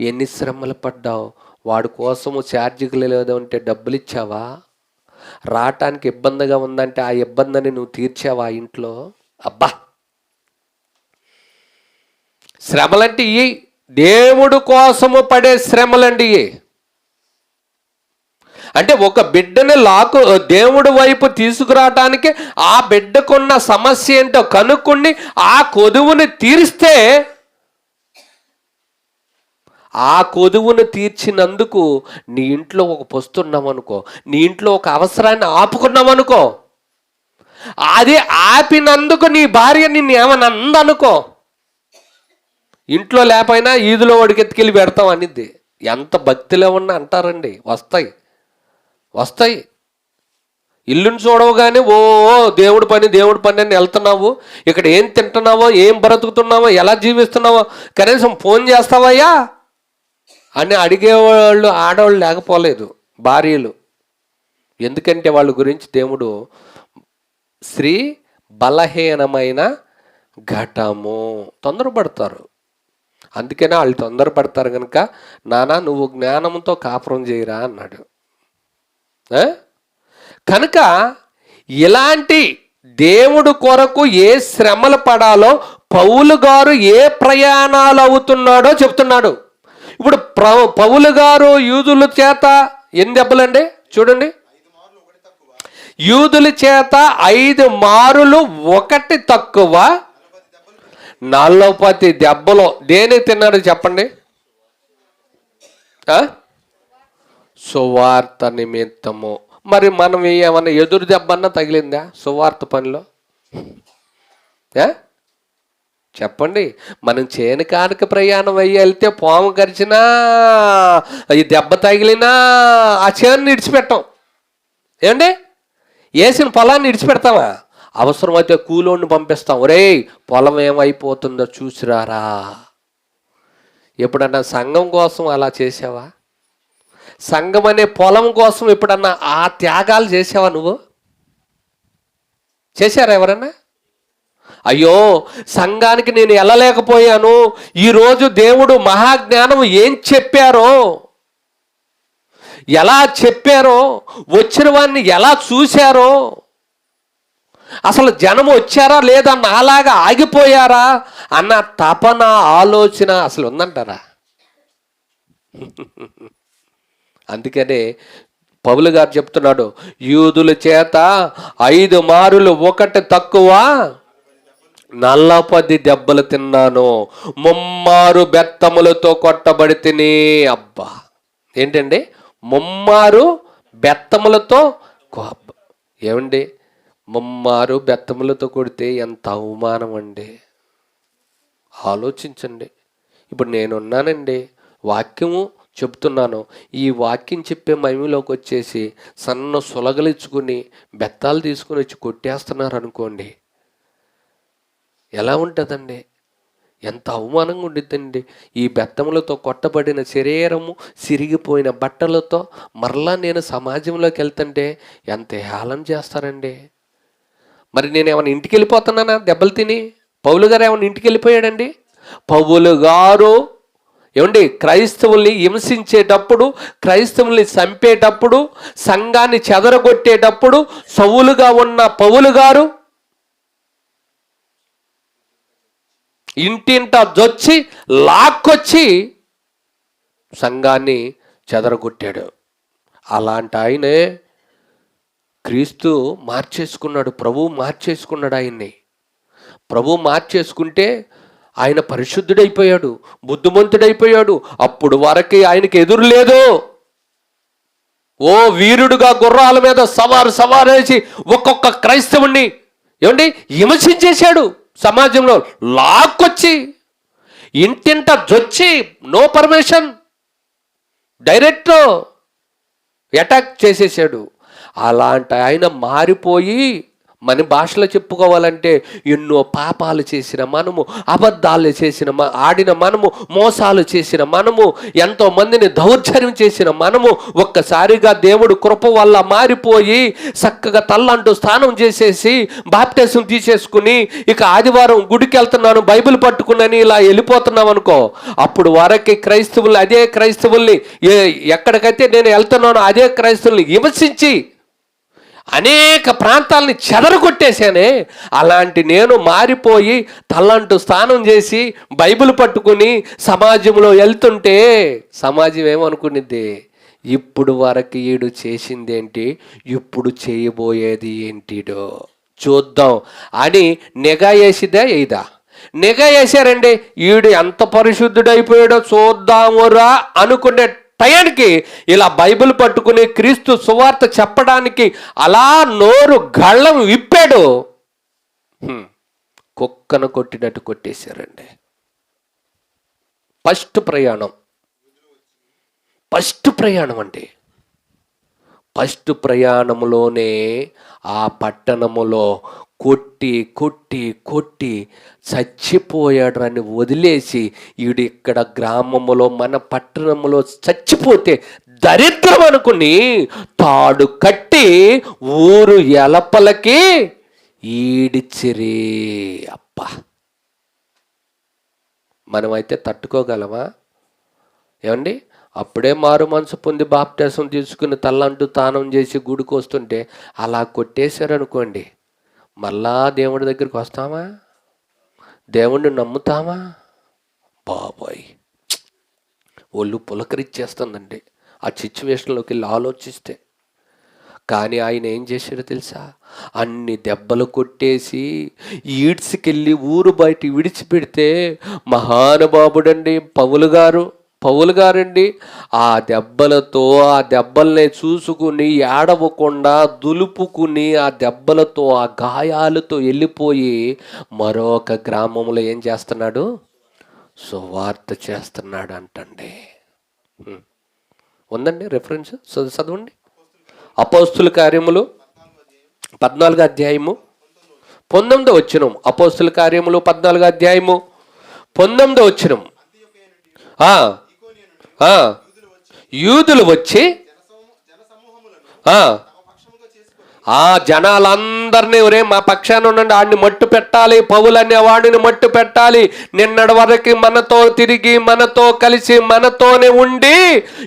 ఎన్ని శ్రమలు పడ్డావు? వాడి కోసము ఛార్జీలు లేదంటే డబ్బులు ఇచ్చావా? రావటానికి ఇబ్బందిగా ఉందంటే ఆ ఇబ్బందిని నువ్వు తీర్చావా ఇంట్లో? అబ్బా, శ్రమలంటే ఇవి దేవుడు కోసము పడే శ్రమలండి. అంటే ఒక బిడ్డని దేవుడి వైపు తీసుకురావటానికి ఆ బిడ్డకున్న సమస్య ఏంటో కనుక్కొని ఆ కొదువుని తీరిస్తే, ఆ కొదువును తీర్చినందుకు నీ ఇంట్లో ఒక పొస్తున్నామనుకో, నీ ఇంట్లో ఒక అవసరాన్ని ఆపుకున్నామనుకో, అది ఆపినందుకు నీ భార్య నిన్ను ఏమని అందనుకో, ఇంట్లో లేకపోయినా ఈదులో వాడికి ఎత్తుకెళ్ళి పెడతాం అనిద్ది. ఎంత భక్తిలో ఉన్నా అంటారండి, వస్తాయి. ఇల్లుని చూడవుగానే ఓ దేవుడి పని అని వెళ్తున్నావు, ఇక్కడ ఏం తింటున్నావో, ఏం బ్రతుకుతున్నావో, ఎలా జీవిస్తున్నావో కనీసం ఫోన్ చేస్తావయ్యా అని అడిగేవాళ్ళు ఆడవాళ్ళు లేకపోలేదు, భార్యలు. ఎందుకంటే వాళ్ళ గురించి దేవుడు స్త్రీ బలహీనమైన ఘటము, తొందరపడతారు. అందుకనే వాళ్ళు తొందరపడతారు కనుక, నానా నువ్వు జ్ఞానంతో కాపురం చేయరా అన్నాడు. కనుక ఇలాంటి దేవుడు కొరకు ఏ శ్రమలు పడాలో పౌలు గారు ఏ ప్రయాణాలు అవుతున్నాడో చెప్తున్నాడు. ఇప్పుడు పౌలు గారు యూదుల చేత ఎన్ని దెబ్బలండి చూడండి, యూదుల చేత 5 మారులు 1 తక్కువ 40 దెబ్బలు దేని తిన్నాడు చెప్పండి? సువార్త నిమిత్తము. మరి మనం ఏమన్నా ఎదురు దెబ్బన్నా తగిలిందా సువార్త పనిలో? ఏ? చెప్పండి. మనం చేను కానుక ప్రయాణం అయ్యి వెళ్తే పాము గరిచినా ఈ దెబ్బ తగిలినా ఆ చేనుని విడిచిపెట్టాం. ఏమండి? వేసిన పొలాన్ని విడిచిపెడతామా? అవసరమైతే కూలోడిని పంపిస్తాం. ఒరేయ్ పొలం ఏమైపోతుందో చూసిరారా. ఎప్పుడన్నా సంఘం కోసం అలా చేసావా? సంఘం అనే పొలం కోసం ఎప్పుడన్నా ఆ త్యాగాలు చేసావా? నువ్వు చేశారా ఎవరన్నా? అయ్యో సంఘానికి నేను వెళ్ళలేకపోయాను, ఈరోజు దేవుడు మహాజ్ఞానం ఏం చెప్పారో, ఎలా చెప్పారో, వచ్చిన వాడిని ఎలా చూశారో, అసలు జనం వచ్చారా లేదా నాలాగా ఆగిపోయారా అన్న తపన ఆలోచన అసలు ఉందంటారా? అందుకనే పౌలు గారు చెప్తున్నాడు, యూదుల చేత 5 మారులు ఒకటి తక్కువ 40 దెబ్బలు తిన్నాను, 3 బెత్తములతో కొట్టబడి తిని. అబ్బా ఏంటండి 3 బెత్తములతో? ఏమండి 3 బెత్తములతో కొడితే ఎంత అవమానం అండి. ఆలోచించండి. ఇప్పుడు నేనున్నానండి, వాక్యము చెప్తున్నాను, ఈ వాక్యం చెప్పే మహిమలోకి వచ్చేసి సన్న సులగలిచ్చుకుని బెత్తాలు తీసుకుని వచ్చి కొట్టేస్తున్నారు అనుకోండి, ఎలా ఉంటుందండి? ఎంత అవమానంగా ఉండిద్దండి. ఈ బెత్తములతో కొట్టబడిన శరీరము, సిరిగిపోయిన బట్టలతో మరలా నేను సమాజంలోకి వెళ్తుంటే ఎంత హేళన చేస్తారండి. మరి నేను ఏమైనా ఇంటికి వెళ్ళిపోతున్నానా దెబ్బలు తిని? పౌలు గారు ఏమైనా ఇంటికి వెళ్ళిపోయాడండి? పౌలు గారు ఏమండి క్రైస్తవుల్ని హింసించేటప్పుడు, క్రైస్తవుల్ని చంపేటప్పుడు, సంఘాన్ని చెదరగొట్టేటప్పుడు సౌలుగా ఉన్న పౌలు గారు ఇంటింట జొచ్చి లాక్కొచ్చి సంఘాన్ని చెదరగొట్టాడు. అలాంటి ఆయనే క్రీస్తు మార్చేసుకున్నాడు, ప్రభువు మార్చేసుకున్నాడు ఆయన్ని. ప్రభువు మార్చేసుకుంటే ఆయన పరిశుద్ధుడైపోయాడు, బుద్ధిమంతుడైపోయాడు. అప్పుడు వరకు ఆయనకి ఎదురు లేదు. ఓ వీరుడుగా గుర్రాల మీద సవారేసి ఒక్కొక్క క్రైస్తవుణ్ణి ఏమండి హింసించేశాడు. సమాజంలో లాక్కొచ్చి ఇంటింట జొచ్చి నో పర్మిషన్ డైరెక్ట్ అటాక్ చేసేసాడు. అలాంటి ఆయన మారిపోయి మన భాషలో చెప్పుకోవాలంటే ఎన్నో పాపాలు చేసిన మనము, అబద్ధాలు చేసిన ఆడిన మనము, మోసాలు చేసిన మనము, ఎంతో మందిని దౌర్జన్యం చేసిన మనము ఒక్కసారిగా దేవుడు కృప వల్ల మారిపోయి చక్కగా తల్లంటూ స్నానం చేసేసి బాప్టిజం తీసేసుకుని ఇక ఆదివారం గుడికి వెళ్తున్నాను బైబిల్ పట్టుకున్నని ఇలా వెళ్ళిపోతున్నాం అనుకో, అప్పుడు వరకు క్రైస్తవుల్ని అదే క్రైస్తవుల్ని ఎక్కడికైతే నేను వెళ్తున్నానో అదే క్రైస్తవుల్ని హింసించి అనేక ప్రాంతాలని చెదరగొట్టేశానే. అలాంటి నేను మారిపోయి తల్లంటూ స్నానం చేసి బైబిల్ పట్టుకుని సమాజంలో వెళ్తుంటే సమాజం ఏమనుకునిద్ది, ఇప్పుడు వరకు ఈడు చేసిందేంటి, ఇప్పుడు చేయబోయేది ఏంటిడో చూద్దాం అని నిఘా వేసిదా ఇదా? నిఘా వేసారండి. ఈడు ఎంత పరిశుద్ధుడైపోయాడో చూద్దామురా అనుకునే టయానికి ఇలా బైబిల్ పట్టుకుని క్రీస్తు సువార్త చెప్పడానికి అలా నోరు గళ్ళం విప్పాడు, కుక్కను కొట్టినట్టు కొట్టేశారండి. ఫస్ట్ ప్రయాణం అండి. ఫస్ట్ ప్రయాణంలోనే ఆ పట్టణములో కొట్టి చచ్చిపోయాడు అని వదిలేసి ఈడు ఇక్కడ గ్రామములో మన పట్టణంలో చచ్చిపోతే దరిద్రం అనుకుని తాడు కట్టి ఊరు ఎలపలకి ఈడిచ్చిరి. అబ్బా మనమైతే తట్టుకోగలమా ఏమండి? అప్పుడే మారు మనసు పొంది బాప్టిజం తీసుకుని తల్లంటూ తానం చేసి గుడికి వస్తుంటే అలా కొట్టేశారనుకోండి, మళ్ళా దేవుడి దగ్గరికి వస్తామా? దేవుణ్ణి నమ్ముతామా? బాబాయ్ ఒళ్ళు పులకరిచ్చేస్తుందండి ఆ సిచ్యువేషన్లోకి వెళ్ళి ఆలోచిస్తే. కానీ ఆయన ఏం చేశాడో తెలుసా? అన్ని దెబ్బలు కొట్టేసి ఈడ్స్కెళ్ళి ఊరు బయట విడిచిపెడితే మహానుభావుడండి పౌలు గారు. పౌలు గారండి ఆ దెబ్బలతో ఆ దెబ్బల్ని చూసుకుని ఏడవకుండా దులుపుకుని ఆ దెబ్బలతో ఆ గాయాలతో వెళ్ళిపోయి మరొక గ్రామంలో ఏం చేస్తున్నాడు? సువార్త చేస్తున్నాడు అంటండి. ఉందండి రెఫరెన్స్, చదవండి. అపోస్తుల కార్యములు 14వ అధ్యాయము 19వ వచనం. అపోస్తుల కార్యములు 14వ అధ్యాయము 19వ వచనం. యూదులు వచ్చి ఆ జనాలందరినీ ఒరే మా పక్షాన ఉండండి, ఆడిని మట్టు పెట్టాలి, పౌలు అనే వాడిని మట్టు పెట్టాలి, నిన్నటి వరకు మనతో తిరిగి మనతో కలిసి మనతోనే ఉండి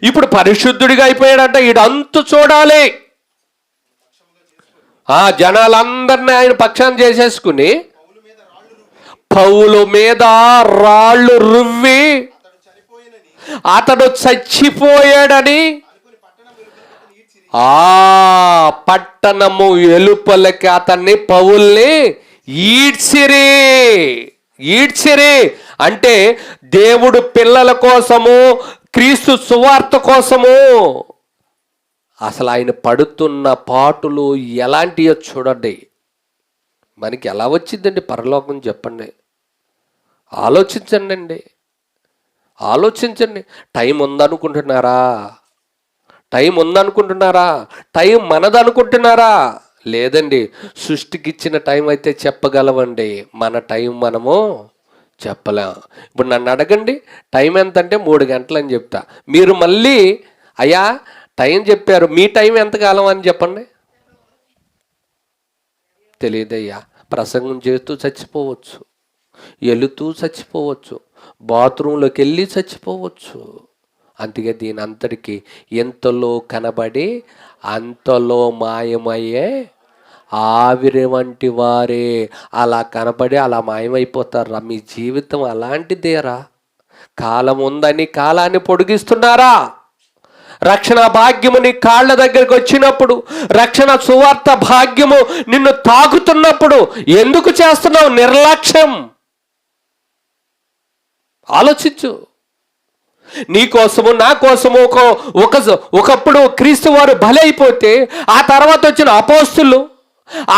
ఇప్పుడు పరిశుద్ధుడిగా అయిపోయాడంట, ఈడంతు చూడాలి. ఆ జనాలందరినీ ఆయన పక్షాన చేసేసుకుని పౌలు మీద రాళ్ళు రువ్వి అతడు చచ్చిపోయాడని ఆ పట్టణము ఎలుపలకి అతన్ని పౌల్ని ఈడ్చిరి అంటే దేవుడు పిల్లల కోసము, క్రీస్తు సువార్త కోసము అసలు ఆయన పడుతున్న పాటులు ఎలాంటివో చూడండి. మనకి ఎలా వచ్చిందండి పరలోకం చెప్పండి, ఆలోచించండి. టైం ఉందనుకుంటున్నారా? టైం మనదనుకుంటున్నారా? లేదండి. సృష్టికి ఇచ్చిన టైం అయితే చెప్పగలవండి, మన టైం మనము చెప్పలేం. ఇప్పుడు నన్ను అడగండి టైం ఎంత అంటే 3 గంటలు అని చెప్తా. మీరు మళ్ళీ అయ్యా టైం చెప్పారు, మీ టైం ఎంతకాలం అని చెప్పండి. తెలియదయ్యా. ప్రసంగం చేస్తూ చచ్చిపోవచ్చు, వెళుతూ చచ్చిపోవచ్చు, బాత్రూంలోకి వెళ్ళి చచ్చిపోవచ్చు. అందుకే దీని అంతటికి ఎంతలో కనబడి అంతలో మాయమయ్యే ఆవిరి వంటి వారే. అలా కనబడి అలా మాయమైపోతారా? మీ జీవితం అలాంటిదేరా? కాలం ఉందని కాలాన్ని పొడిగిస్తున్నారా? రక్షణ భాగ్యము నీ కాళ్ళ దగ్గరికి వచ్చినప్పుడు, రక్షణ సువార్త భాగ్యము నిన్ను తాకుతున్నప్పుడు ఎందుకు చేస్తున్నావు నిర్లక్ష్యం? ఆలోచించు. నీ కోసము నా కోసము ఒకప్పుడు క్రీస్తు వారు బలైపోతే ఆ తర్వాత వచ్చిన అపోస్తులు,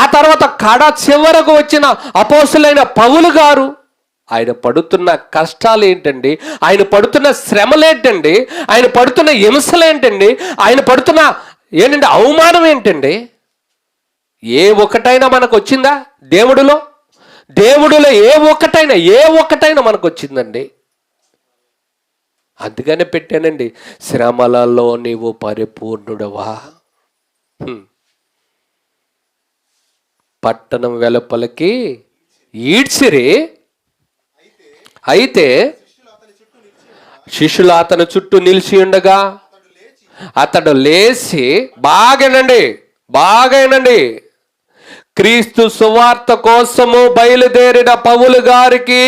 ఆ తర్వాత కడ చివరకు వచ్చిన అపోస్తులైన పౌలు గారు, ఆయన పడుతున్న కష్టాలు ఏంటండి, ఆయన పడుతున్న శ్రమలేంటండి, ఆయన పడుతున్న హింసలేంటండి, ఆయన పడుతున్న ఏంటంటే అవమానం ఏంటండి? ఏ ఒక్కటైనా మనకు వచ్చిందా? దేవుడిలో ఏ ఒక్కటైనా మనకు వచ్చిందండి? అందుకనే పెట్టానండి, శ్రమలలో నీవు పరిపూర్ణుడవా. పట్టణం వెలుపలకి ఈడ్చిరి. అయితే శిష్యులు అతని చుట్టూ నిలిచి ఉండగా అతడు లేచి, బాగేనండి, క్రీస్తు సువార్త కోసము బయలుదేరిన పౌలు గారికి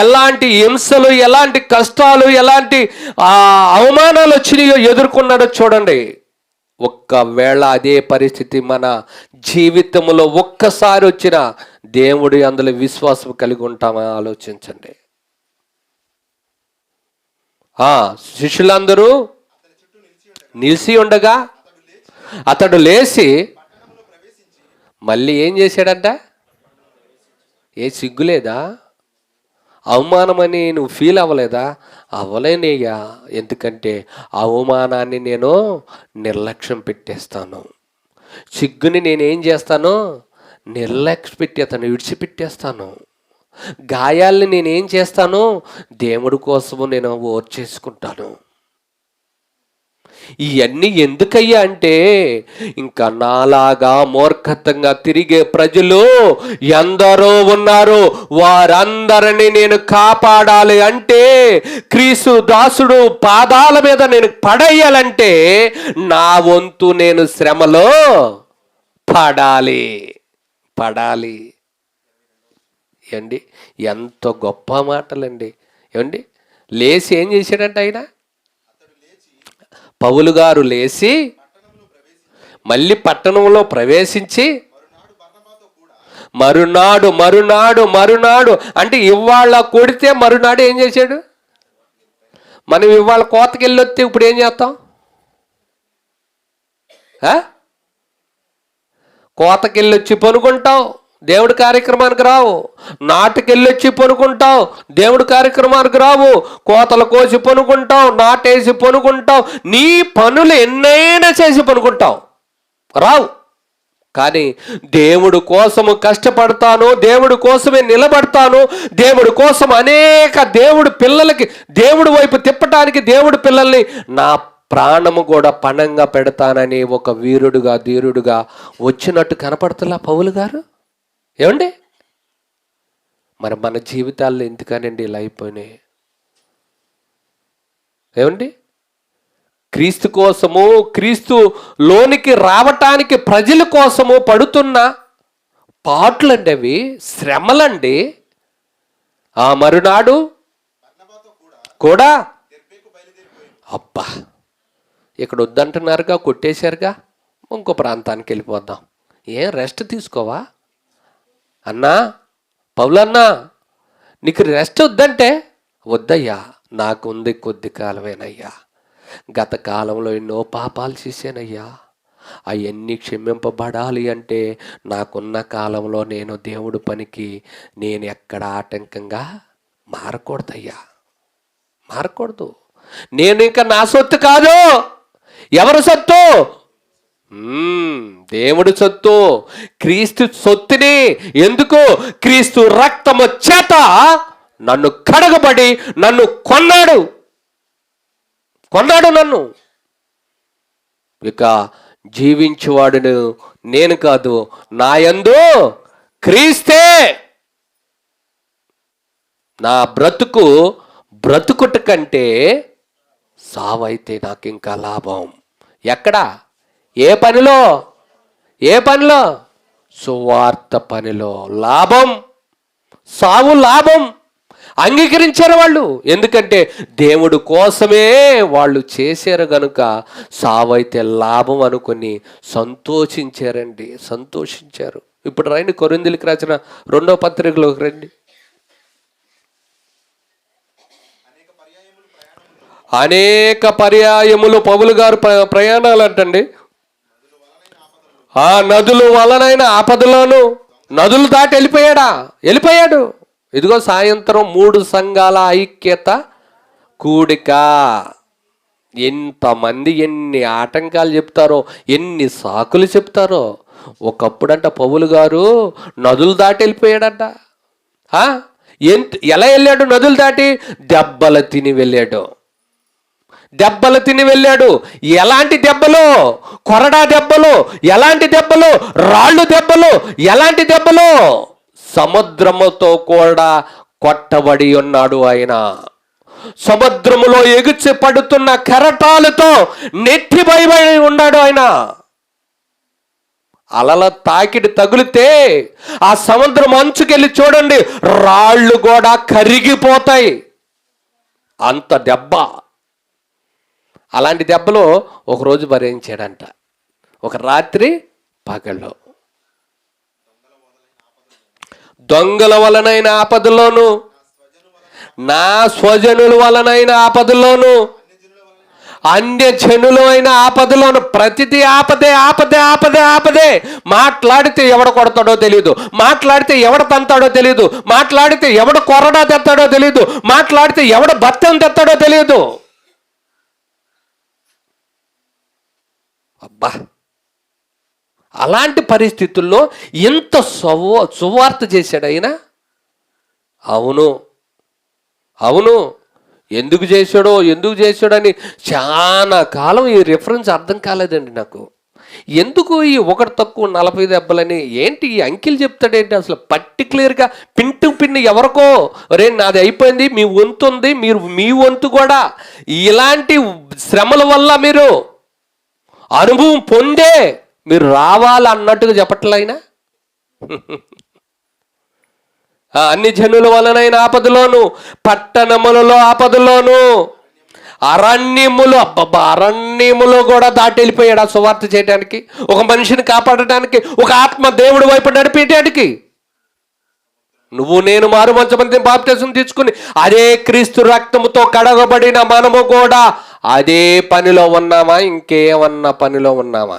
ఎలాంటి హింసలు, ఎలాంటి కష్టాలు, ఎలాంటి అవమానాలు వచ్చినాయో ఎదుర్కొన్నాడో చూడండి. ఒక్కవేళ అదే పరిస్థితి మన జీవితంలో ఒక్కసారి వచ్చిన దేవుడి అందులో విశ్వాసం కలిగి ఉంటామా ఆలోచించండి. శిష్యులందరూ నిలిచి ఉండగా అతడు లేచి మళ్ళీ ఏం చేశాడంట? ఏ సిగ్గులేదా? అవమానమని నువ్వు ఫీల్ అవ్వలేదా? అవ్వలేనయ్యా. ఎందుకంటే అవమానాన్ని నేను నిర్లక్ష్యం పెట్టేస్తాను, సిగ్గుని నేనేం చేస్తాను? విడిచిపెట్టేస్తాను. గాయాల్ని నేనేం చేస్తాను? దేవుడి కోసము నేను ఓర్చేసుకుంటాను. ఇవన్నీ ఎందుకయ్యా అంటే, ఇంకా నాలాగా మూర్ఖతంగా తిరిగే ప్రజలు ఎందరో ఉన్నారు, వారందరినీ నేను కాపాడాలి అంటే, క్రీస్తు దాసుడు పాదాల మీద నేను పడేయాలంటే నా వంతు నేను శ్రమలో పడాలి. ఏమండి ఎంత గొప్ప మాటలండి. ఏమండి లేచి ఏం చేశాడంటే ఆయన, పౌలు గారు లేచి మళ్ళీ పట్టణంలో ప్రవేశించి మరునాడు అంటే ఇవాళ కొడితే మరునాడు ఏం చేశాడు? మనం ఇవాళ కోతకి వెళ్ళొస్తే ఇప్పుడు ఏం చేస్తాం? కోతకెళ్ళొచ్చి పనుకుంటావు, దేవుడి కార్యక్రమానికి రావు. నాటుకెళ్ళొచ్చి పనుకుంటావు, దేవుడి కార్యక్రమానికి రావు. కోతలు కోసి పనుకుంటావు, నాటేసి పనుకుంటావు, నీ పనులు ఎన్నైనా చేసి పనుకుంటావు, రావు. కానీ దేవుడు కోసము కష్టపడతాను, దేవుడి కోసమే నిలబడతాను, దేవుడి కోసం దేవుడి పిల్లలకి దేవుడి వైపు తిప్పటానికి దేవుడి పిల్లల్ని నా ప్రాణము కూడా పణంగా పెడతానని ఒక వీరుడుగా ధీరుడుగా వచ్చినట్టు కనపడుతున్నా పౌలు గారు. ఏమండి, మరి మన జీవితాల్లో ఎందుకనండి ఇలా అయిపోయినాయి? ఏమండి, క్రీస్తు కోసము, క్రీస్తు లోనికి రావటానికి ప్రజల కోసము పడుతున్న పాటలండి, అవి శ్రమలండి. ఆ మరునాడు కూడా అబ్బా, ఇక్కడ వద్దంటున్నారుగా, కొట్టేశారుగా, ఇంకో ప్రాంతానికి వెళ్ళిపోద్దాం. ఏం రెస్ట్ తీసుకోవా అన్నా? పౌలన్నా, నీకు రెస్ట్ వద్దంటే, వద్దయ్యా, నాకుంది కొద్ది కాలమేనయ్యా, గత కాలంలో ఎన్నో పాపాలు చేశానయ్యా, అవన్నీ క్షమింపబడాలి అంటే నాకున్న కాలంలో నేను దేవుడి పనికి నేను ఎక్కడ ఆటంకంగా మారకూడదయ్యా, మారకూడదు. నేను ఇంకా నా సొత్తు కాదు. ఎవరు సొత్తు? దేవుడి సొత్తు, క్రీస్తు సొత్తుని. ఎందుకు? క్రీస్తు రక్తము చేత నన్ను కడగబడి నన్ను కొన్నాడు నన్ను. ఇక జీవించేవాడును నేను కాదు, నా యందు క్రీస్తే. నా బ్రతుకుట కంటే సావైతే నాకు ఇంకా లాభం. ఎక్కడా? ఏ పనిలో? సువార్త పనిలో లాభం, సావు లాభం. అంగీకరించారు వాళ్ళు, ఎందుకంటే దేవుడు కోసమే వాళ్ళు చేశారు గనుక సావైతే లాభం అనుకుని సంతోషించారండి, సంతోషించారు. ఇప్పుడు రండి, కొరింథీయులకు రాసిన 2వ పత్రికలోకి రండి. అనేక పర్యాయములు పౌలు గారు ప్రయాణాలు అంటండి. ఆ నదుల వలనైన ఆపదలోను, నదులు దాటి వెళ్ళిపోయాడు. ఇదిగో సాయంత్రం 3 సంఘాల ఐక్యత కూడిక. ఎంతమంది ఎన్ని ఆటంకాలు చెప్తారో, ఎన్ని సాకులు చెప్తారో. ఒకప్పుడంట పౌలు గారు నదులు దాటి వెళ్ళిపోయాడంట. ఎలా వెళ్ళాడు? నదులు దాటి దెబ్బలు తిని వెళ్ళాడు. ఎలాంటి దెబ్బలు? కొరడా దెబ్బలు. ఎలాంటి దెబ్బలు? రాళ్ళు దెబ్బలు. ఎలాంటి దెబ్బలు? సముద్రముతో కూడా కొట్టబడి ఉన్నాడు ఆయన. సముద్రములో ఎగిచి పడుతున్న కెరటాలతో నెట్టిబడి ఉన్నాడు ఆయన. అలల తాకిడి తగిలితే ఆ సముద్రం అంచుకెళ్ళి చూడండి, రాళ్ళు కూడా కరిగిపోతాయి, అంత దెబ్బ. అలాంటి దెబ్బలో ఒకరోజు భరించాడంట, ఒక రాత్రి పగళ్ళు. దొంగల వలనైన ఆపదలోను, నా స్వజనుల వలనైన ఆపదలోను, అన్యజనులు అయిన ఆపదలోను, ప్రతిదీ ఆపదే. మాట్లాడితే ఎవడ కొడతాడో తెలియదు, మాట్లాడితే ఎవడ తంతాడో తెలియదు, మాట్లాడితే ఎవడ కొరడా తెస్తాడో తెలియదు, మాట్లాడితే ఎవడ బత్తం తెస్తాడో తెలియదు. అబ్బా, అలాంటి పరిస్థితుల్లో ఎంత సువార్త చేశాడు ఆయన. అవును, ఎందుకు చేశాడని చాలా కాలం ఈ రిఫరెన్స్ అర్థం కాలేదండి నాకు. ఎందుకు ఈ 1 తక్కువ 40 దెబ్బలని ఏంటి ఈ అంకిల్ చెప్తాడేంటి? అసలు పర్టికులర్గా పిన్ని ఎవరికో, రే నాది అయిపోయింది, మీ వంతు ఉంది, మీరు మీ వంతు కూడా ఇలాంటి శ్రమల వల్ల మీరు అనుభవం పొందే మీరు రావాలన్నట్టుగా చెప్పట్లయినా. అన్ని జనుల వలనైన ఆపదలోను, పట్టణములలో ఆపదలోను, అరణ్యములో కూడా దాటి వెళ్ళిపోయాడు ఆ సువార్త చేయడానికి, ఒక మనిషిని కాపాడటానికి, ఒక ఆత్మ దేవుడి వైపు నడిపేయడానికి. నువ్వు నేను మారు మనసు బాప్తిసం తీసుకుని అదే క్రీస్తు రక్తముతో కడగబడిన మనము కూడా అదే పనిలో ఉన్నామా, ఇంకేమన్నా పనిలో ఉన్నామా?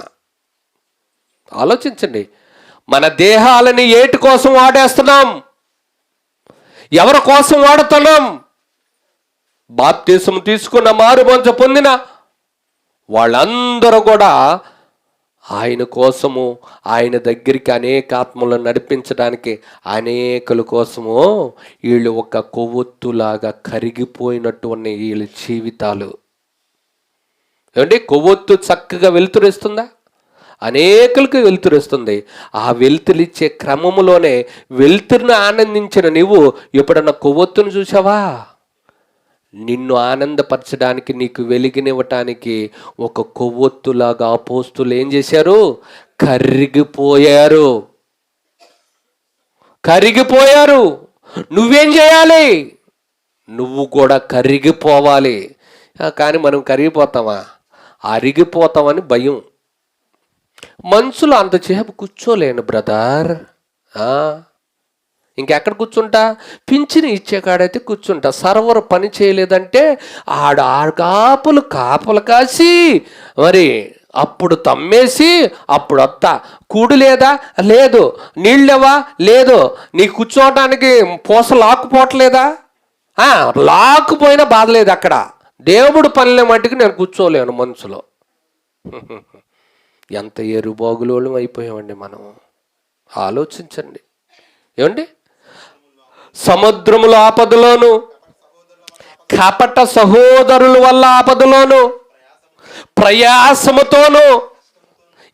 ఆలోచించండి. మన దేహాలని ఏటి కోసం వాడేస్తున్నాం? ఎవరి కోసం వాడుతున్నాం? బాప్తిసం తీసుకున్న మారు మనసు పొందిన వాళ్ళందరూ కూడా ఆయన కోసము, ఆయన దగ్గరికి అనేక ఆత్మలను నడిపించడానికి అనేకుల కోసము వీళ్ళు ఒక కొవ్వొత్తులాగా కరిగిపోయినటువంటి వీళ్ళ జీవితాలు. ఏమంటే కొవ్వొత్తు చక్కగా వెలుతురిస్తుందా? అనేకులకు వెలుతురిస్తుంది. ఆ వెలుతురిచ్చే క్రమములోనే వెలుతురిని ఆనందించిన నీవు ఎప్పుడన్నా కొవ్వొత్తును చూసావా? నిన్ను ఆనందపరచడానికి, నీకు వెలిగినివ్వటానికి ఒక కొవ్వొత్తులాగా అపోస్తులు ఏం చేశారు? కరిగిపోయారు. నువ్వేం చేయాలి? నువ్వు కూడా కరిగిపోవాలి. కానీ మనం కరిగిపోతామా? అరిగిపోతామని భయం. మనసులో అంతసేపు కూర్చోలేను బ్రదర్. ఇంకెక్కడ కూర్చుంటా? పింఛను ఇచ్చే కాడైతే కూర్చుంటా. సర్వర్ పని చేయలేదంటే కాపులు కాసి మరి అప్పుడు తమ్మేసి అప్పుడు వస్తా. కూడు లేదా? లేదు. నీళ్ళెవా? లేదు. నీ కూర్చోవటానికి పూస లాక్కుపోవట్లేదా? లాక్కుపోయినా బాధ లేదు. అక్కడ దేవుడు పనిలే మట్టుకు నేను కూర్చోలేను మనసులో. ఎంత ఎరుబాగులోళ్ళు అయిపోయామండి మనం. ఆలోచించండి. ఏమండి? సముద్రముల ఆపదలోను, కపట సహోదరుల వల్ల ఆపదలోను, ప్రయాసముతోను.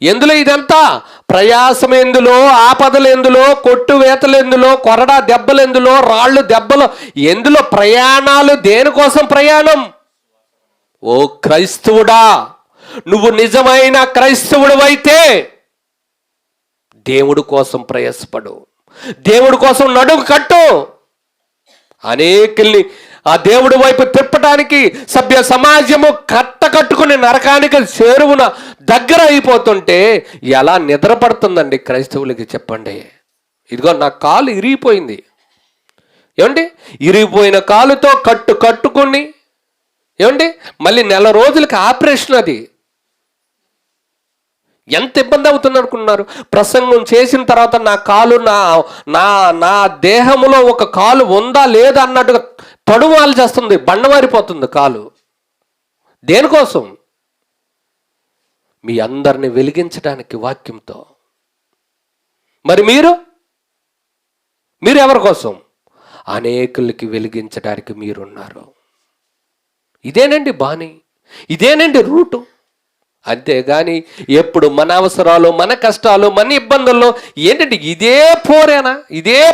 ఎందులో ఇదంతా? ప్రయాసం ఎందులో, ఆపదలు ఎందులో, కొట్టువేతలు ఎందులో, కొరడా దెబ్బలు ఎందులో, రాళ్ళు దెబ్బలు ఎందులో? ప్రయాణాలు దేనికోసం ప్రయాణం? ఓ క్రైస్తవుడా, నువ్వు నిజమైన క్రైస్తవుడు అయితే దేవుడి కోసం ప్రయాసపడు, దేవుడి కోసం నడుము కట్టు. అనేకుల్ని ఆ దేవుడి వైపు తిప్పటానికి సభ్య సమాజము కట్టుకుని నరకానికి చేరువున దగ్గర అయిపోతుంటే ఎలా నిద్రపడుతుందండి క్రైస్తవులకి? చెప్పండి. ఇదిగో నా కాలు ఇరిగిపోయింది. ఏమండి? ఇరిగిపోయిన కాలుతో కట్టుకుని ఏమండి మళ్ళీ నెల రోజులకి ఆపరేషన్. అది ఎంత ఇబ్బంది అవుతుంది అనుకున్నారు? ప్రసంగం చేసిన తర్వాత నా కాలు నా దేహంలో ఒక కాలు ఉందా లేదా అన్నట్టుగా తడుమాలు చేస్తుంది, బండమారిపోతుంది కాలు. దేనికోసం? మీ అందరిని వెలిగించడానికి వాక్యంతో. మరి మీరు ఎవరి కోసం? అనేకులకి వెలిగించడానికి మీరున్నారు. ఇదేనండి బాణి, ఇదేనండి రూటు. అంతేగాని ఎప్పుడు మన అవసరాలు, మన కష్టాలు, మన ఇబ్బందుల్లో ఏంటంటే ఇదే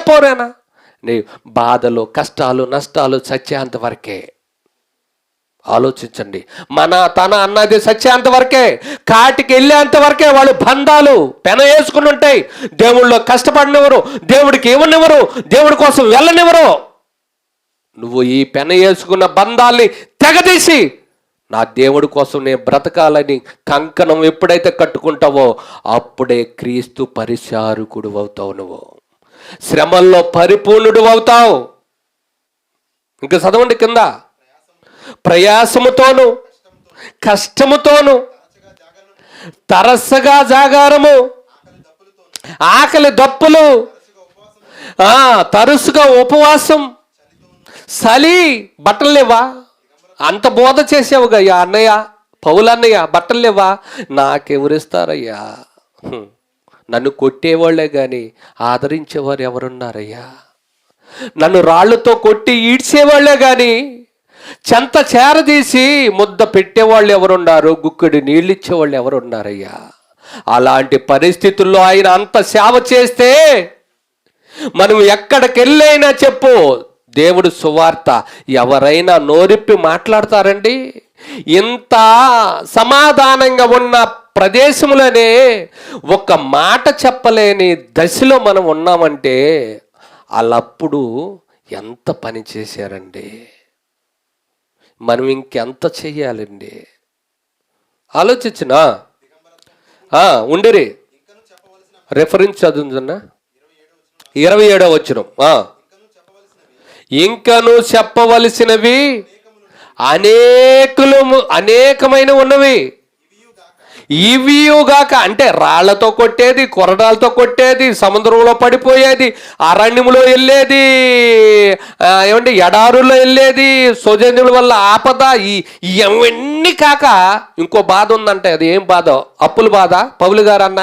పోరేనా? బాధలు, కష్టాలు, నష్టాలు చచ్చేంత వరకే. ఆలోచించండి. తన అన్నది చచ్చేంత వరకే, కాటికి వెళ్ళేంత వరకే. వాళ్ళు బంధాలు పెన వేసుకుని ఉంటాయి. దేవుళ్ళు కష్టపడినెవరు, దేవుడికి ఇవ్వనివ్వరు, దేవుడి కోసం వెళ్ళనివ్వరు. నువ్వు ఈ పెన వేసుకున్న బంధాల్ని తెగదీసి నా దేవుడి కోసం నేను బ్రతకాలని కంకణం ఎప్పుడైతే కట్టుకుంటావో అప్పుడే క్రీస్తు పరిచారకుడు అవుతావు. నువ్వు శ్రమల్లో పరిపూర్ణుడు అవుతావు. ఇంకా చదవండి కింద. ప్రయాసముతోను, కష్టముతోను, తరస్సుగా జాగారము, ఆకలి దప్పులు, తరచుగా ఉపవాసం, చలి. బట్టలు లేవా? అంత బోధ చేసావుగా అన్నయ్య, పౌలన్నయ్య. బట్టలు లేవా? నాకెవరిస్తారయ్యా? నన్ను కొట్టేవాళ్లే కానీ ఆదరించేవారు ఎవరున్నారయ్యా? నన్ను రాళ్లతో కొట్టి ఈడ్చేవాళ్లే కానీ చెంత చేరదీసి ముద్ద పెట్టేవాళ్ళు ఎవరున్నారు? గుక్కడి నీళ్ళు ఇచ్చేవాళ్ళు ఎవరున్నారయ్యా? అలాంటి పరిస్థితుల్లో ఆయన అంత సేవ చేస్తే మనం ఎక్కడికి వెళ్ళైనా చెప్పు, దేవుడు సువార్త ఎవరైనా నోరిప్పి మాట్లాడతారండి? ఇంత సమాధానంగా ఉన్న ప్రదేశంలోనే ఒక మాట చెప్పలేని దశలో మనం ఉన్నామంటే అలాప్పుడు ఎంత పని చేశారండి? మనం ఇంకెంత చెయ్యాలండి? ఆలోచించిన ఉండేరి రెఫరెన్స్ చదువుతున్నా 27వ వచనం. ఇంకను చెప్పవలసినవి అనేకమైన ఉన్నవి. ఇవియుగాక అంటే రాళ్లతో కొట్టేది, కొరడాలతో కొట్టేది, సముద్రంలో పడిపోయేది, అరణ్యములో వెళ్ళేది, ఏమంటే ఎడారుల్లో వెళ్ళేది, స్వజనుల వల్ల ఆపద, ఇవన్నీ కాక ఇంకో బాధ ఉందంటే అది ఏం బాధ? అప్పుల బాధ. పౌలు గారు అన్న,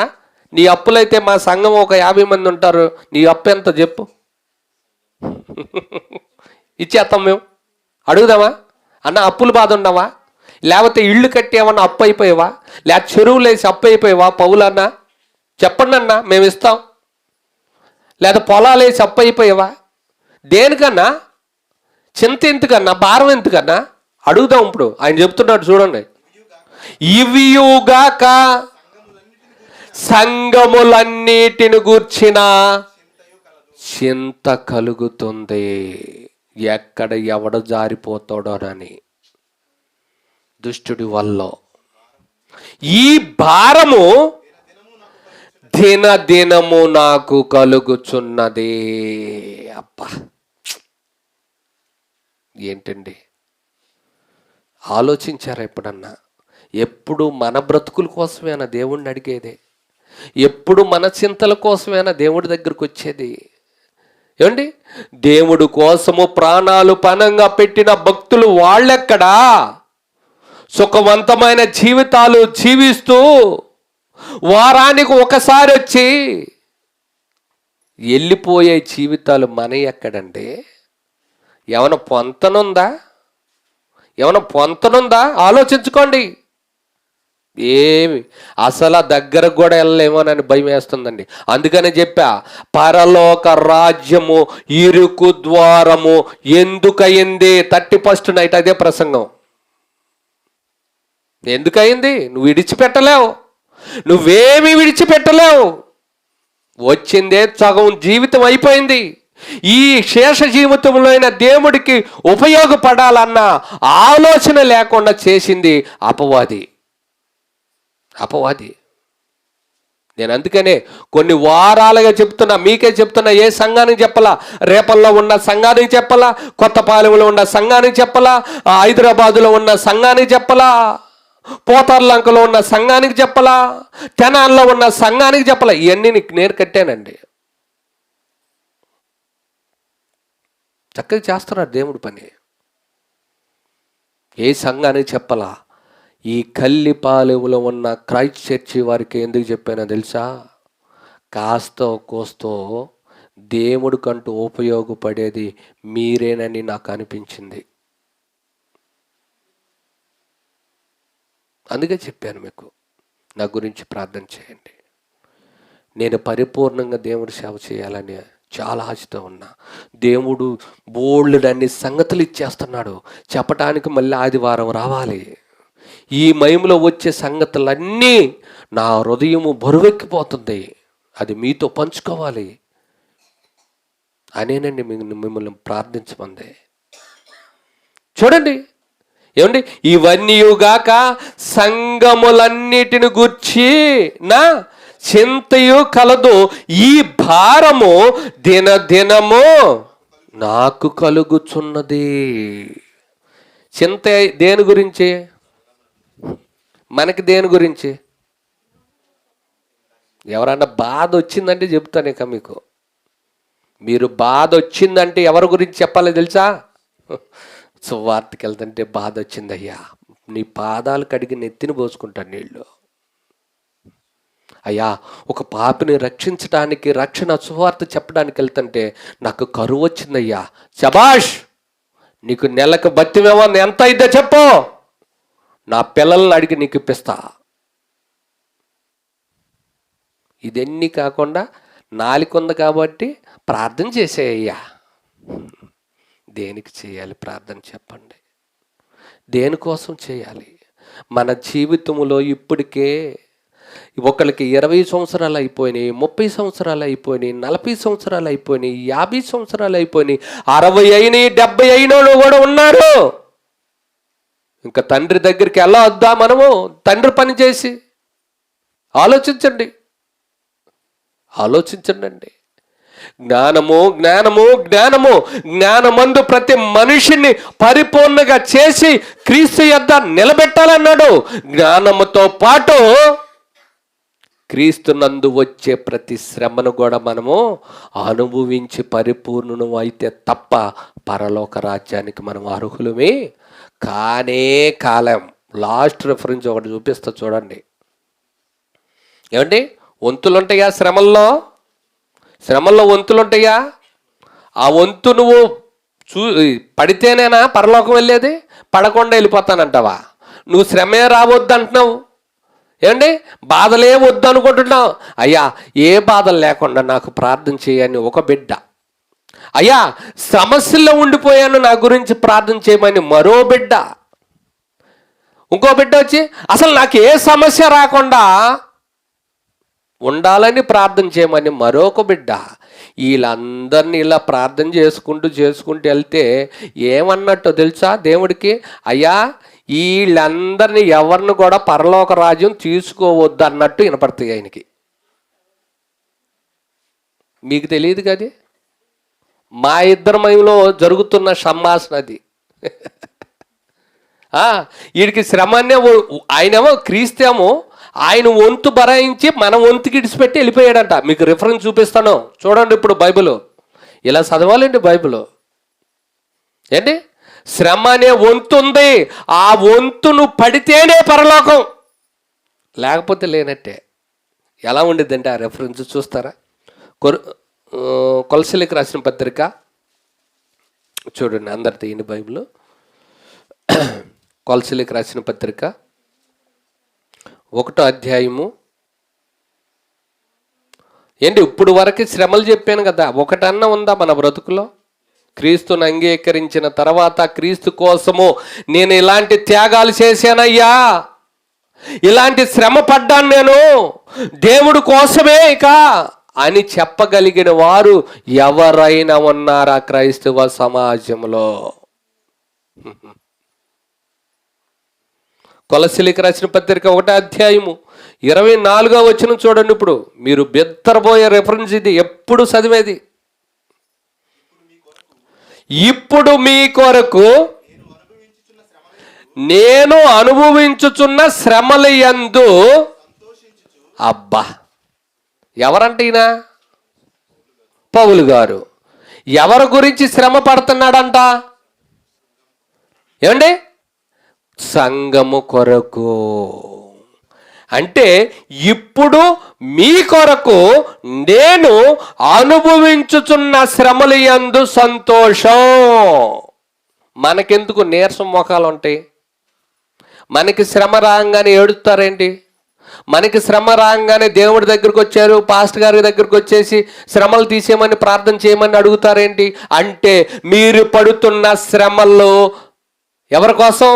నీ అప్పులైతే మా సంఘం ఒక 50 మంది ఉంటారు, నీ అప్పు ఎంత చెప్పు, ఇచ్చేస్తాం మేము. అడుగుదామా అన్న? అప్పుల బాధ ఉండవా? లేకపోతే ఇళ్ళు కట్టేమన్నా అప్పు అయిపోయావా? లేకపోతే చెరువులు వేసి అప్పు అయిపోయావా? పౌలన్నా చెప్పండి అన్న, మేము ఇస్తాం. లేదా పొలాలు వేసి అప్పు అయిపోయావా? దేనికన్నా? చింత ఎందుకన్నా? భారం ఎందుకన్నా? అడుగుదాం. ఇప్పుడు ఆయన చెప్తున్నాడు చూడండి, ఇవియుగాక సంఘములన్నిటిని గూర్చిన చింత కలుగుతుంది. ఎక్కడ ఎవడ జారిపోతాడోనని దుష్టుడి వల్ల. ఈ భారము దినదినము నాకు కలుగుచున్నది. అబ్బా, ఏంటండి? ఆలోచించారా ఎప్పుడన్నా? ఎప్పుడు మన బ్రతుకుల కోసమేనా దేవుణ్ణి అడిగేది? ఎప్పుడు మన చింతల కోసమేనా దేవుడి దగ్గరకు వచ్చేది? ఏమండి, దేవుడు కోసము ప్రాణాలు పణంగా పెట్టిన భక్తులు వాళ్ళెక్కడా? సుఖవంతమైన జీవితాలు జీవిస్తూ వారానికి ఒకసారి వచ్చి వెళ్ళిపోయే జీవితాలు మన ఎక్కడండి? ఏమైనా పొంతనుందా? ఆలోచించుకోండి. ఏమి అసలు దగ్గరకు కూడా వెళ్ళలేమోనని భయం వేస్తుందండి. అందుకనే చెప్పా, పరలోక రాజ్యము ఇరుకు ద్వారము ఎందుకయింది? 31st నైట్ అదే ప్రసంగం. ఎందుకయింది? నువ్వు విడిచిపెట్టలేవు, నువ్వేమీ విడిచిపెట్టలేవు. వచ్చిందే సగం జీవితం అయిపోయింది. ఈ శేష జీవితంలో దేవుడికి ఉపయోగపడాలన్న ఆలోచన లేకుండా చేసింది అపవాది. నేను అందుకనే కొన్ని వారాలుగా చెప్తున్నా, మీకే చెప్తున్నా. ఏ సంఘానికి చెప్పలా? రేపల్లో ఉన్న సంఘానికి చెప్పలా, కొత్తపాలెంలో ఉన్న సంఘానికి చెప్పలా, హైదరాబాదులో ఉన్న సంఘానికి చెప్పలా, పోతార్లంకలో ఉన్న సంఘానికి చెప్పలా, తెనాల్లో ఉన్న సంఘానికి చెప్పలా. ఇవన్నీ నీకు నేరు కట్టానండి. చక్కగా చేస్తున్నారు దేవుడి పని. ఏ సంఘానికి చెప్పలా? ఈ కల్లిపాలెంలో ఉన్న క్రైస్ట్ చర్చి వారికి ఎందుకు చెప్పానో తెలుసా? కాస్తో కోస్తో దేవుడికంటూ ఉపయోగపడేది మీరేనని నాకు అనిపించింది. అందుకే చెప్పాను మీకు, నా గురించి ప్రార్థన చేయండి. నేను పరిపూర్ణంగా దేవుడి సేవ చేయాలని చాలా ఆశతో ఉన్నా. దేవుడు బోల్డన్ని సంగతులు ఇచ్చేస్తున్నాడు. చెప్పటానికి మళ్ళీ ఆదివారం రావాలి. ఈ మహిమలో వచ్చే సంగతులన్నీ నా హృదయము బరువెక్కిపోతుంది. అది మీతో పంచుకోవాలి అనేనండి మిమ్మల్ని ప్రార్థించమంది. చూడండి, ఏమండి, ఇవన్నీయుగాక సంఘములన్నిటిని గూర్చి నా చింతయు కలదు. ఈ భారము దినదినము నాకు కలుగుచున్నది. చింత దేని గురించి? మనకి దేని గురించి? ఎవరన్నా బాధ వచ్చిందంటే చెప్తాను. ఇక మీరు బాధ వచ్చిందంటే ఎవరి గురించి చెప్పాలో తెలుసా? సువార్తకి వెళ్తుంటే బాధ వచ్చిందయ్యా, నీ పాదాలు కడిగి నెత్తిని పోసుకుంటాను నీళ్ళు. అయ్యా, ఒక పాపిని రక్షించడానికి, రక్షణ సువార్త చెప్పడానికి వెళ్తుంటే నాకు కరువు వచ్చిందయ్యా, శబాష్, నీకు నెలకు బతిమేమో ఎంత అయిద్దో చెప్పు, నా పిల్లల్ని అడిగి నీకు ఇప్పిస్తా. ఇదన్నీ కాకుండా నాలుగుంది కాబట్టి ప్రార్థన చేసేయ్యా. దేనికి చేయాలి ప్రార్థన చెప్పండి? దేనికోసం చేయాలి? మన జీవితంలో ఇప్పటికే ఒకరికి 20 సంవత్సరాలు అయిపోయినాయి, 30 సంవత్సరాలు అయిపోయినాయి, 40 సంవత్సరాలు అయిపోయినాయి, 50 సంవత్సరాలు అయిపోయినాయి, 60 అయినాయి, 70 అయినోళ్ళు కూడా ఉన్నారు. ఇంకా తండ్రి దగ్గరికి ఎలా వద్దా మనము? తండ్రి పని చేసి ఆలోచించండి అండి. జ్ఞానము జ్ఞానము జ్ఞానము, జ్ఞానమందు ప్రతి మనిషిని పరిపూర్ణంగా చేసి క్రీస్తు యొద్ద నిలబెట్టాలన్నాడు. జ్ఞానముతో పాటు క్రీస్తు నందు వచ్చే ప్రతి శ్రమను కూడా మనము అనుభవించి పరిపూర్ణను అయితే తప్ప పరలోక రాజ్యానికి మనం అర్హులమే కానే కాలం. లాస్ట్ రెఫరెన్స్ ఒకటి చూపిస్తా చూడండి. ఏమండి, వంతులుంటాయా శ్రమల్లో? శ్రమల్లో వంతులుంటాయా? ఆ వంతు నువ్వు పడితేనేనా పరలోకం వెళ్ళేది? పడకుండా వెళ్ళిపోతానంటావా? నువ్వు శ్రమే రావద్దు అంటున్నావు. ఏమండి, బాధలే వద్దు అనుకుంటున్నావు. అయ్యా, ఏ బాధలు లేకుండా నాకు ప్రార్థన చేయని ఒక బిడ్డ, అయ్యా సమస్యల్లో ఉండిపోయాను నా గురించి ప్రార్థన చేయమని మరో బిడ్డ, ఇంకో బిడ్డ వచ్చి అసలు నాకు ఏ సమస్య రాకుండా ఉండాలని ప్రార్థన చేయమని మరొక బిడ్డ. వీళ్ళందరినీ ఇలా ప్రార్థన చేసుకుంటూ వెళ్తే ఏమన్నట్టు తెలుసా దేవుడికి? అయ్యా, వీళ్ళందరినీ ఎవరిని కూడా పరలోక రాజ్యం తీసుకోవద్దు అన్నట్టు వినపడుతుంది ఆయనకి. మీకు తెలియదు కది, మా ఇద్దరి మహిమలో జరుగుతున్న సంభాషణ అది. వీడికి శ్రమనే, ఆయనేమో క్రీస్తేమో ఆయన వంతు భరాయించి మన వంతుకి ఇడిచిపెట్టి వెళ్ళిపోయాడంట. మీకు రిఫరెన్స్ చూపిస్తాను చూడండి. ఇప్పుడు బైబిల్ ఇలా చదవాలండి. బైబిల్ ఏంటి, శ్రమ అనే వంతు ఉంది, ఆ వంతును పడితేనే పరలోకం, లేకపోతే లేనట్టే. ఎలా ఉండిద్దంటే ఆ రెఫరెన్స్ చూస్తారా? కొలసీలకు రాసిన పత్రిక చూడండి, అందరితో ఈయన బైబిల్. కొలసీలకు రాసిన పత్రిక 1వ అధ్యాయము. ఏంటి, ఇప్పుడు వరకు శ్రమలు చెప్పాను కదా, ఒకటన్నా ఉందా మన బ్రతుకులో? క్రీస్తుని అంగీకరించిన తర్వాత క్రీస్తు కోసము నేను ఇలాంటి త్యాగాలు చేశానయ్యా, ఇలాంటి శ్రమ పడ్డాను నేను దేవుడు కోసమే ఇక అని చెప్పగలిగిన వారు ఎవరైనా ఉన్నారా క్రైస్తవ సమాజంలో? కొలసీలకు రాసిన పత్రిక 1వ అధ్యాయము 24వ వచనం చూడండి. ఇప్పుడు మీరు బెత్తరబోయే రెఫరెన్స్ ఇది, ఎప్పుడు చదివేది. ఇప్పుడు మీ కొరకు నేను అనుభవించుచున్న శ్రమల యందు, అబ్బా ఎవరంటే ఈయన పౌలు గారు ఎవరి గురించి శ్రమ పడుతున్నాడంట? ఏమండి, సంఘము కొరకు. అంటే ఇప్పుడు మీ కొరకు నేను అనుభవించుచున్న శ్రమల యందు సంతోషం. మనకెందుకు నీరసం మొఖాలు ఉంటాయి? మనకి శ్రమ రాగానే ఏడుస్తారేంటి? మనకి శ్రమ రాగానే దేవుడి దగ్గరికి వచ్చారు, పాస్టర్ గారి దగ్గరికి వచ్చేసి శ్రమలు తీసేయమని ప్రార్థన చేయమని అడుగుతారేంటి? అంటే మీరు పడుతున్న శ్రమలు ఎవరి కోసం?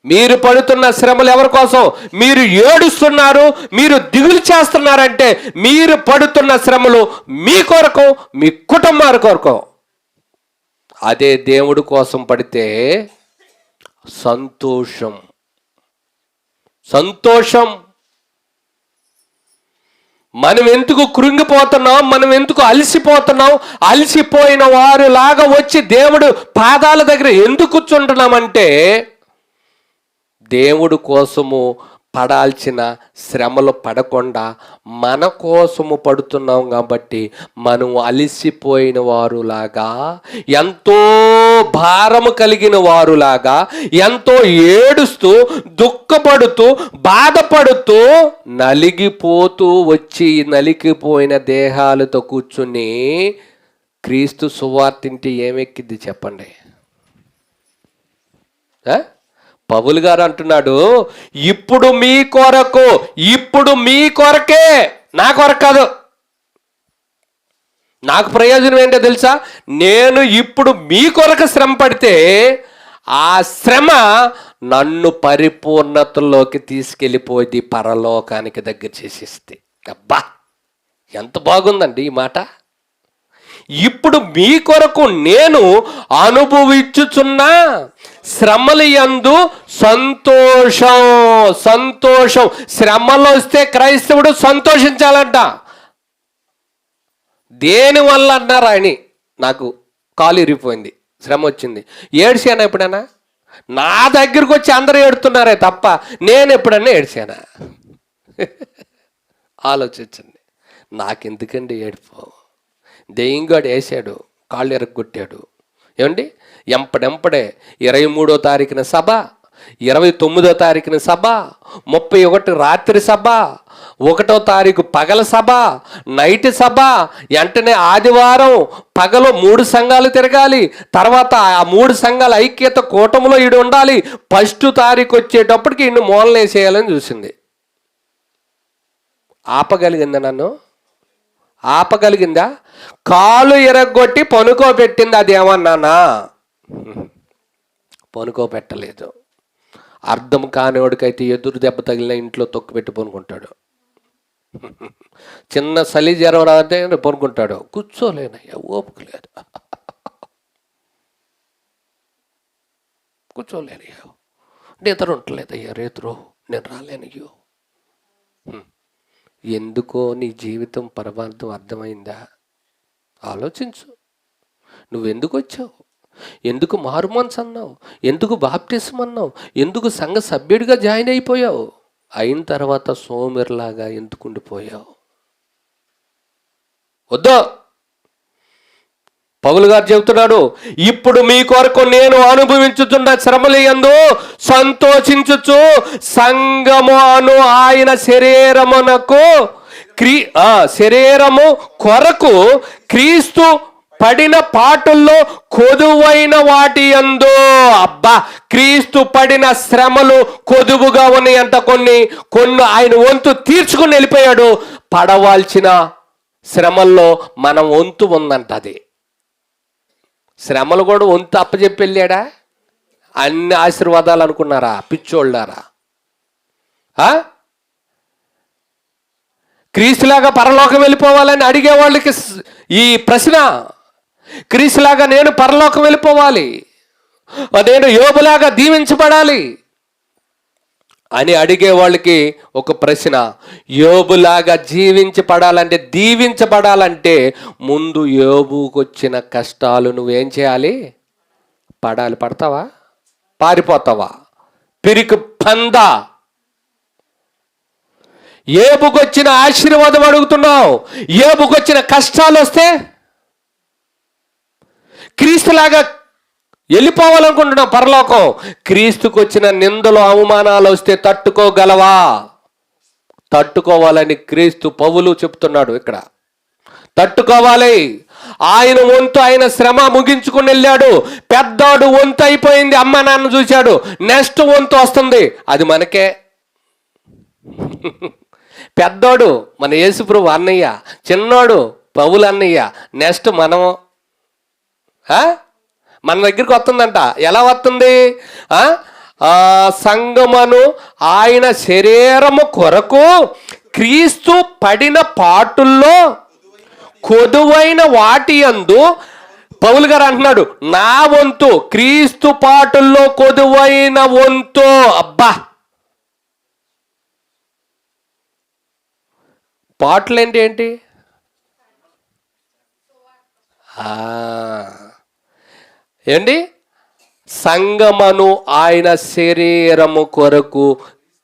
మీరు పడుతున్న శ్రమలు ఎవరి కోసం? మీరు ఏడుస్తున్నారు, మీరు దిగులు చేస్తున్నారంటే మీరు పడుతున్న శ్రమలు మీ కొరకు, మీ కుటుంబాల కొరకు. అదే దేవుడి కోసం పడితే సంతోషం. సంతోషం. మనం ఎందుకు కృంగిపోతున్నాం? మనం ఎందుకు అలసిపోతున్నాం? అలసిపోయిన వారు లాగా వచ్చి దేవుడు పాదాల దగ్గర ఎందుకు కూర్చుంటున్నామంటే దేవుడు కోసము పడాల్సిన శ్రమలు పడకుండా మన కోసము పడుతున్నాం కాబట్టి మనం అలసిపోయిన వారులాగా, ఎంతో భారము కలిగిన వారులాగా, ఎంతో ఏడుస్తూ దుఃఖపడుతూ బాధపడుతూ నలిగిపోతూ వచ్చి నలిగిపోయిన దేహాలతో కూర్చుని క్రీస్తు సువార్తింటి ఏమెక్కిద్ది చెప్పండి? పౌలు గారు అంటున్నాడు, ఇప్పుడు మీ కొరకు, ఇప్పుడు మీ కొరకే, నా కొరకు కాదు. నాకు ప్రయోజనం ఏంటో తెలుసా? నేను ఇప్పుడు మీ కొరకు శ్రమ పడితే ఆ శ్రమ నన్ను పరిపూర్ణతలోకి తీసుకెళ్ళిపోయి పరలోకానికి దగ్గర చేసేస్తే. అబ్బా, ఎంత బాగుందండి ఈ మాట. ఇప్పుడు మీ కొరకు నేను అనుభవించుచున్న శ్రమల యందు సంతోషం. సంతోషం. శ్రమలు వస్తే క్రైస్తవుడు సంతోషించాలంట. దేనివల్ల అన్నారా అని నాకు కాలు ఇరిగిపోయింది, శ్రమ వచ్చింది. ఏడ్చానా ఎప్పుడైనా? నా దగ్గరకు వచ్చి అందరూ ఏడుతున్నారే తప్ప నేను ఎప్పుడన్నా ఏడ్చానా? ఆలోచించండి. నాకెందుకండి ఏడుపు? దెయ్యంగాడు వేసాడు, కాళ్ళు ఎరగొట్టాడు. ఏమండి, ఎంపడెంపడే 23వ తారీఖున సభ, 29వ తారీఖున సభ, 31 రాత్రి సభ, 1వ తారీఖు పగల సభ, నైట్ సభ, వెంటనే ఆదివారం పగలు 3 సంఘాలు తిరగాలి. తర్వాత ఆ 3 సంఘాల ఐక్యత కూటమిలో ఈడు ఉండాలి. 1వ తారీఖు వచ్చేటప్పటికి ఇన్ని మూలనేసేయాలని చూసింది. ఆపగలిగిందా? నన్ను ఆపగలిగిందా? కాలు ఎరగొట్టి పనుకోబెట్టింది. అది ఏమన్నానా? పనుకోబెట్టలేదు. అర్థం కానివాడికైతే ఎదురు దెబ్బ తగిలిన ఇంట్లో తొక్కు పెట్టి పనుకుంటాడు. చిన్న చలి జ్వరం రాదే పనుకుంటాడు. కూర్చోలేనయ్యా, ఓపిక లేదు, కూర్చోలేనయ్యా, నిద్ర ఉండలేదయ్యా, రేతురో నేను రాలేనయ్యో. ఎందుకో నీ జీవితం పరమార్థం అర్థమైందా? ఆలోచించు. నువ్వెందుకు వచ్చావు? ఎందుకు మారుమనసు అన్నావు? ఎందుకు బాప్టిజం అన్నావు? ఎందుకు సంఘ సభ్యుడిగా జాయిన్ అయిపోయావు? అయిన తర్వాత సోమరిలాగా ఎందుకు ఉండిపోయావు? వద్దు. పౌలు గారు చెబుతున్నాడు, ఇప్పుడు మీ కొరకు నేను అనుభవించుతున్న శ్రమలయందు సంతోషించుచు సంఘము అను ఆయన శరీరమునకు శరీరము కొరకు క్రీస్తు పడిన పాటుల్లో కొదువైన వాటి యందు, అబ్బా, క్రీస్తు పడిన శ్రమలు కొదువుగా ఉన్నాయంట. కొన్ని ఆయన వంతు తీర్చుకుని వెళ్ళిపోయాడు. పడవలసిన శ్రమల్లో మనం వంతు ఉందంట. అది శ్రమలు కూడా వంతు అప్పచెప్పి వెళ్ళాడా? అన్ని ఆశీర్వాదాలు అనుకున్నారా పిచ్చోళ్ళారా? క్రీస్తులాగా పరలోకం వెళ్ళిపోవాలని అడిగే వాళ్ళకి ఈ ప్రశ్న. క్రీస్తులాగా నేను పరలోకం వెళ్ళిపోవాలి, నేను యోబులాగా దీవించబడాలి అని అడిగే వాళ్ళకి ఒక ప్రశ్న. యోబులాగా దీవించబడాలంటే ముందు యోబుకు వచ్చిన కష్టాలు నువ్వేం చేయాలి? పడాలి. పడతావా? పారిపోతావా? పిరికి పంద. యోబుకు వచ్చిన ఆశీర్వాదం అడుగుతున్నావు, యోబుకు వచ్చిన కష్టాలు వస్తే క్రీస్తులాగా వెళ్ళిపోవాలనుకుంటున్నావు పరలోకం. క్రీస్తుకు వచ్చిన నిందలు అవమానాలు వస్తే తట్టుకోగలవా? తట్టుకోవాలని క్రీస్తు పౌలు చెప్తున్నాడు ఇక్కడ. తట్టుకోవాలి. ఆయన వంతు ఆయన శ్రమ ముగించుకుని వెళ్ళాడు. పెద్దోడు వంతు అయిపోయింది, అమ్మ నాన్న చూశాడు. నెక్స్ట్ వంతు వస్తుంది, అది మనకే. పెద్దోడు మన యేసుప్రభు అన్నయ్య, చిన్నోడు పౌలు అన్నయ్య, నెక్స్ట్ మనం మన దగ్గరికి వస్తుందంట. ఎలా వస్తుంది? సంగమను ఆయన శరీరము కొరకు క్రీస్తు పడిన పాటుల్లో కొదువైన వాటి యందు, పౌలు గారు అంటున్నాడు, నా వంతు క్రీస్తు పాటుల్లో కొదువైన వంతు. అబ్బా, పాటలు ఏంటి? ఏంటి? సంగమను ఆయన శరీరము కొరకు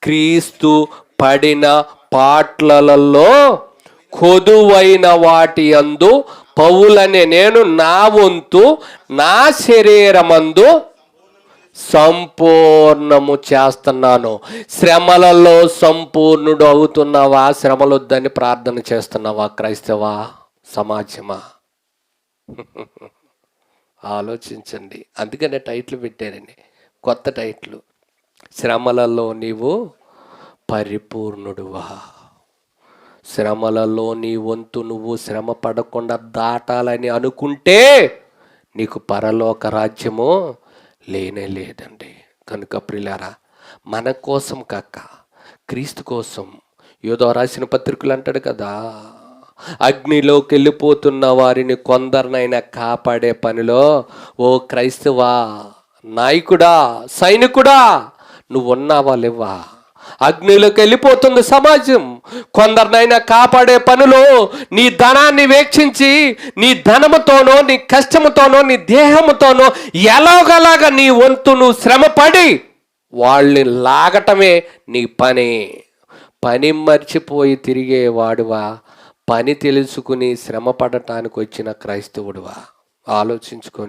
క్రీస్తు పడిన పాట్లలో కొదువైన వాటి యందు పౌలనే నేను నా వంతు నా శరీరమందు సంపూర్ణము చేస్తున్నాను. శ్రమలలో సంపూర్ణుడు అవుతున్నావా? శ్రమలొద్దని ప్రార్థన చేస్తున్నావా? క్రైస్తవ సమాజమా? ఆలోచించండి. అందుకనే టైటిల్ పెట్టారండి, కొత్త టైటిల్, శ్రమలలో నీవు పరిపూర్ణుడువా. శ్రమలలో నీ వంతు నువ్వు శ్రమ పడకుండా దాటాలని అనుకుంటే నీకు పరలోక రాజ్యము లేనే లేదండి. కనుక ప్రియులారా, మన కోసం కాక క్రీస్తు కోసం యోధ రాసిన పత్రికలు అంటాడు కదా, అగ్నిలోకి వెళ్ళిపోతున్న వారిని కొందరినైనా కాపాడే పనిలో ఓ క్రైస్తవా, నాయకుడా, సైనికుడా, నువ్వు ఉన్నావా లేవా? అగ్నిలోకి వెళ్ళిపోతుంది సమాజం. కొందరినైనా కాపాడే పనిలో నీ ధనాన్ని వేక్షించి, నీ ధనముతోనో, నీ కష్టముతోనో, నీ దేహముతోనో ఎలాగలాగా నీ వంతు నువ్వు శ్రమపడి వాళ్ళని లాగటమే నీ పని. పని మర్చిపోయి తిరిగేవాడువా, పని తెలుసుకుని శ్రమ పడటానికి వచ్చిన క్రైస్తవుడువా? ఆలోచించుకోండి.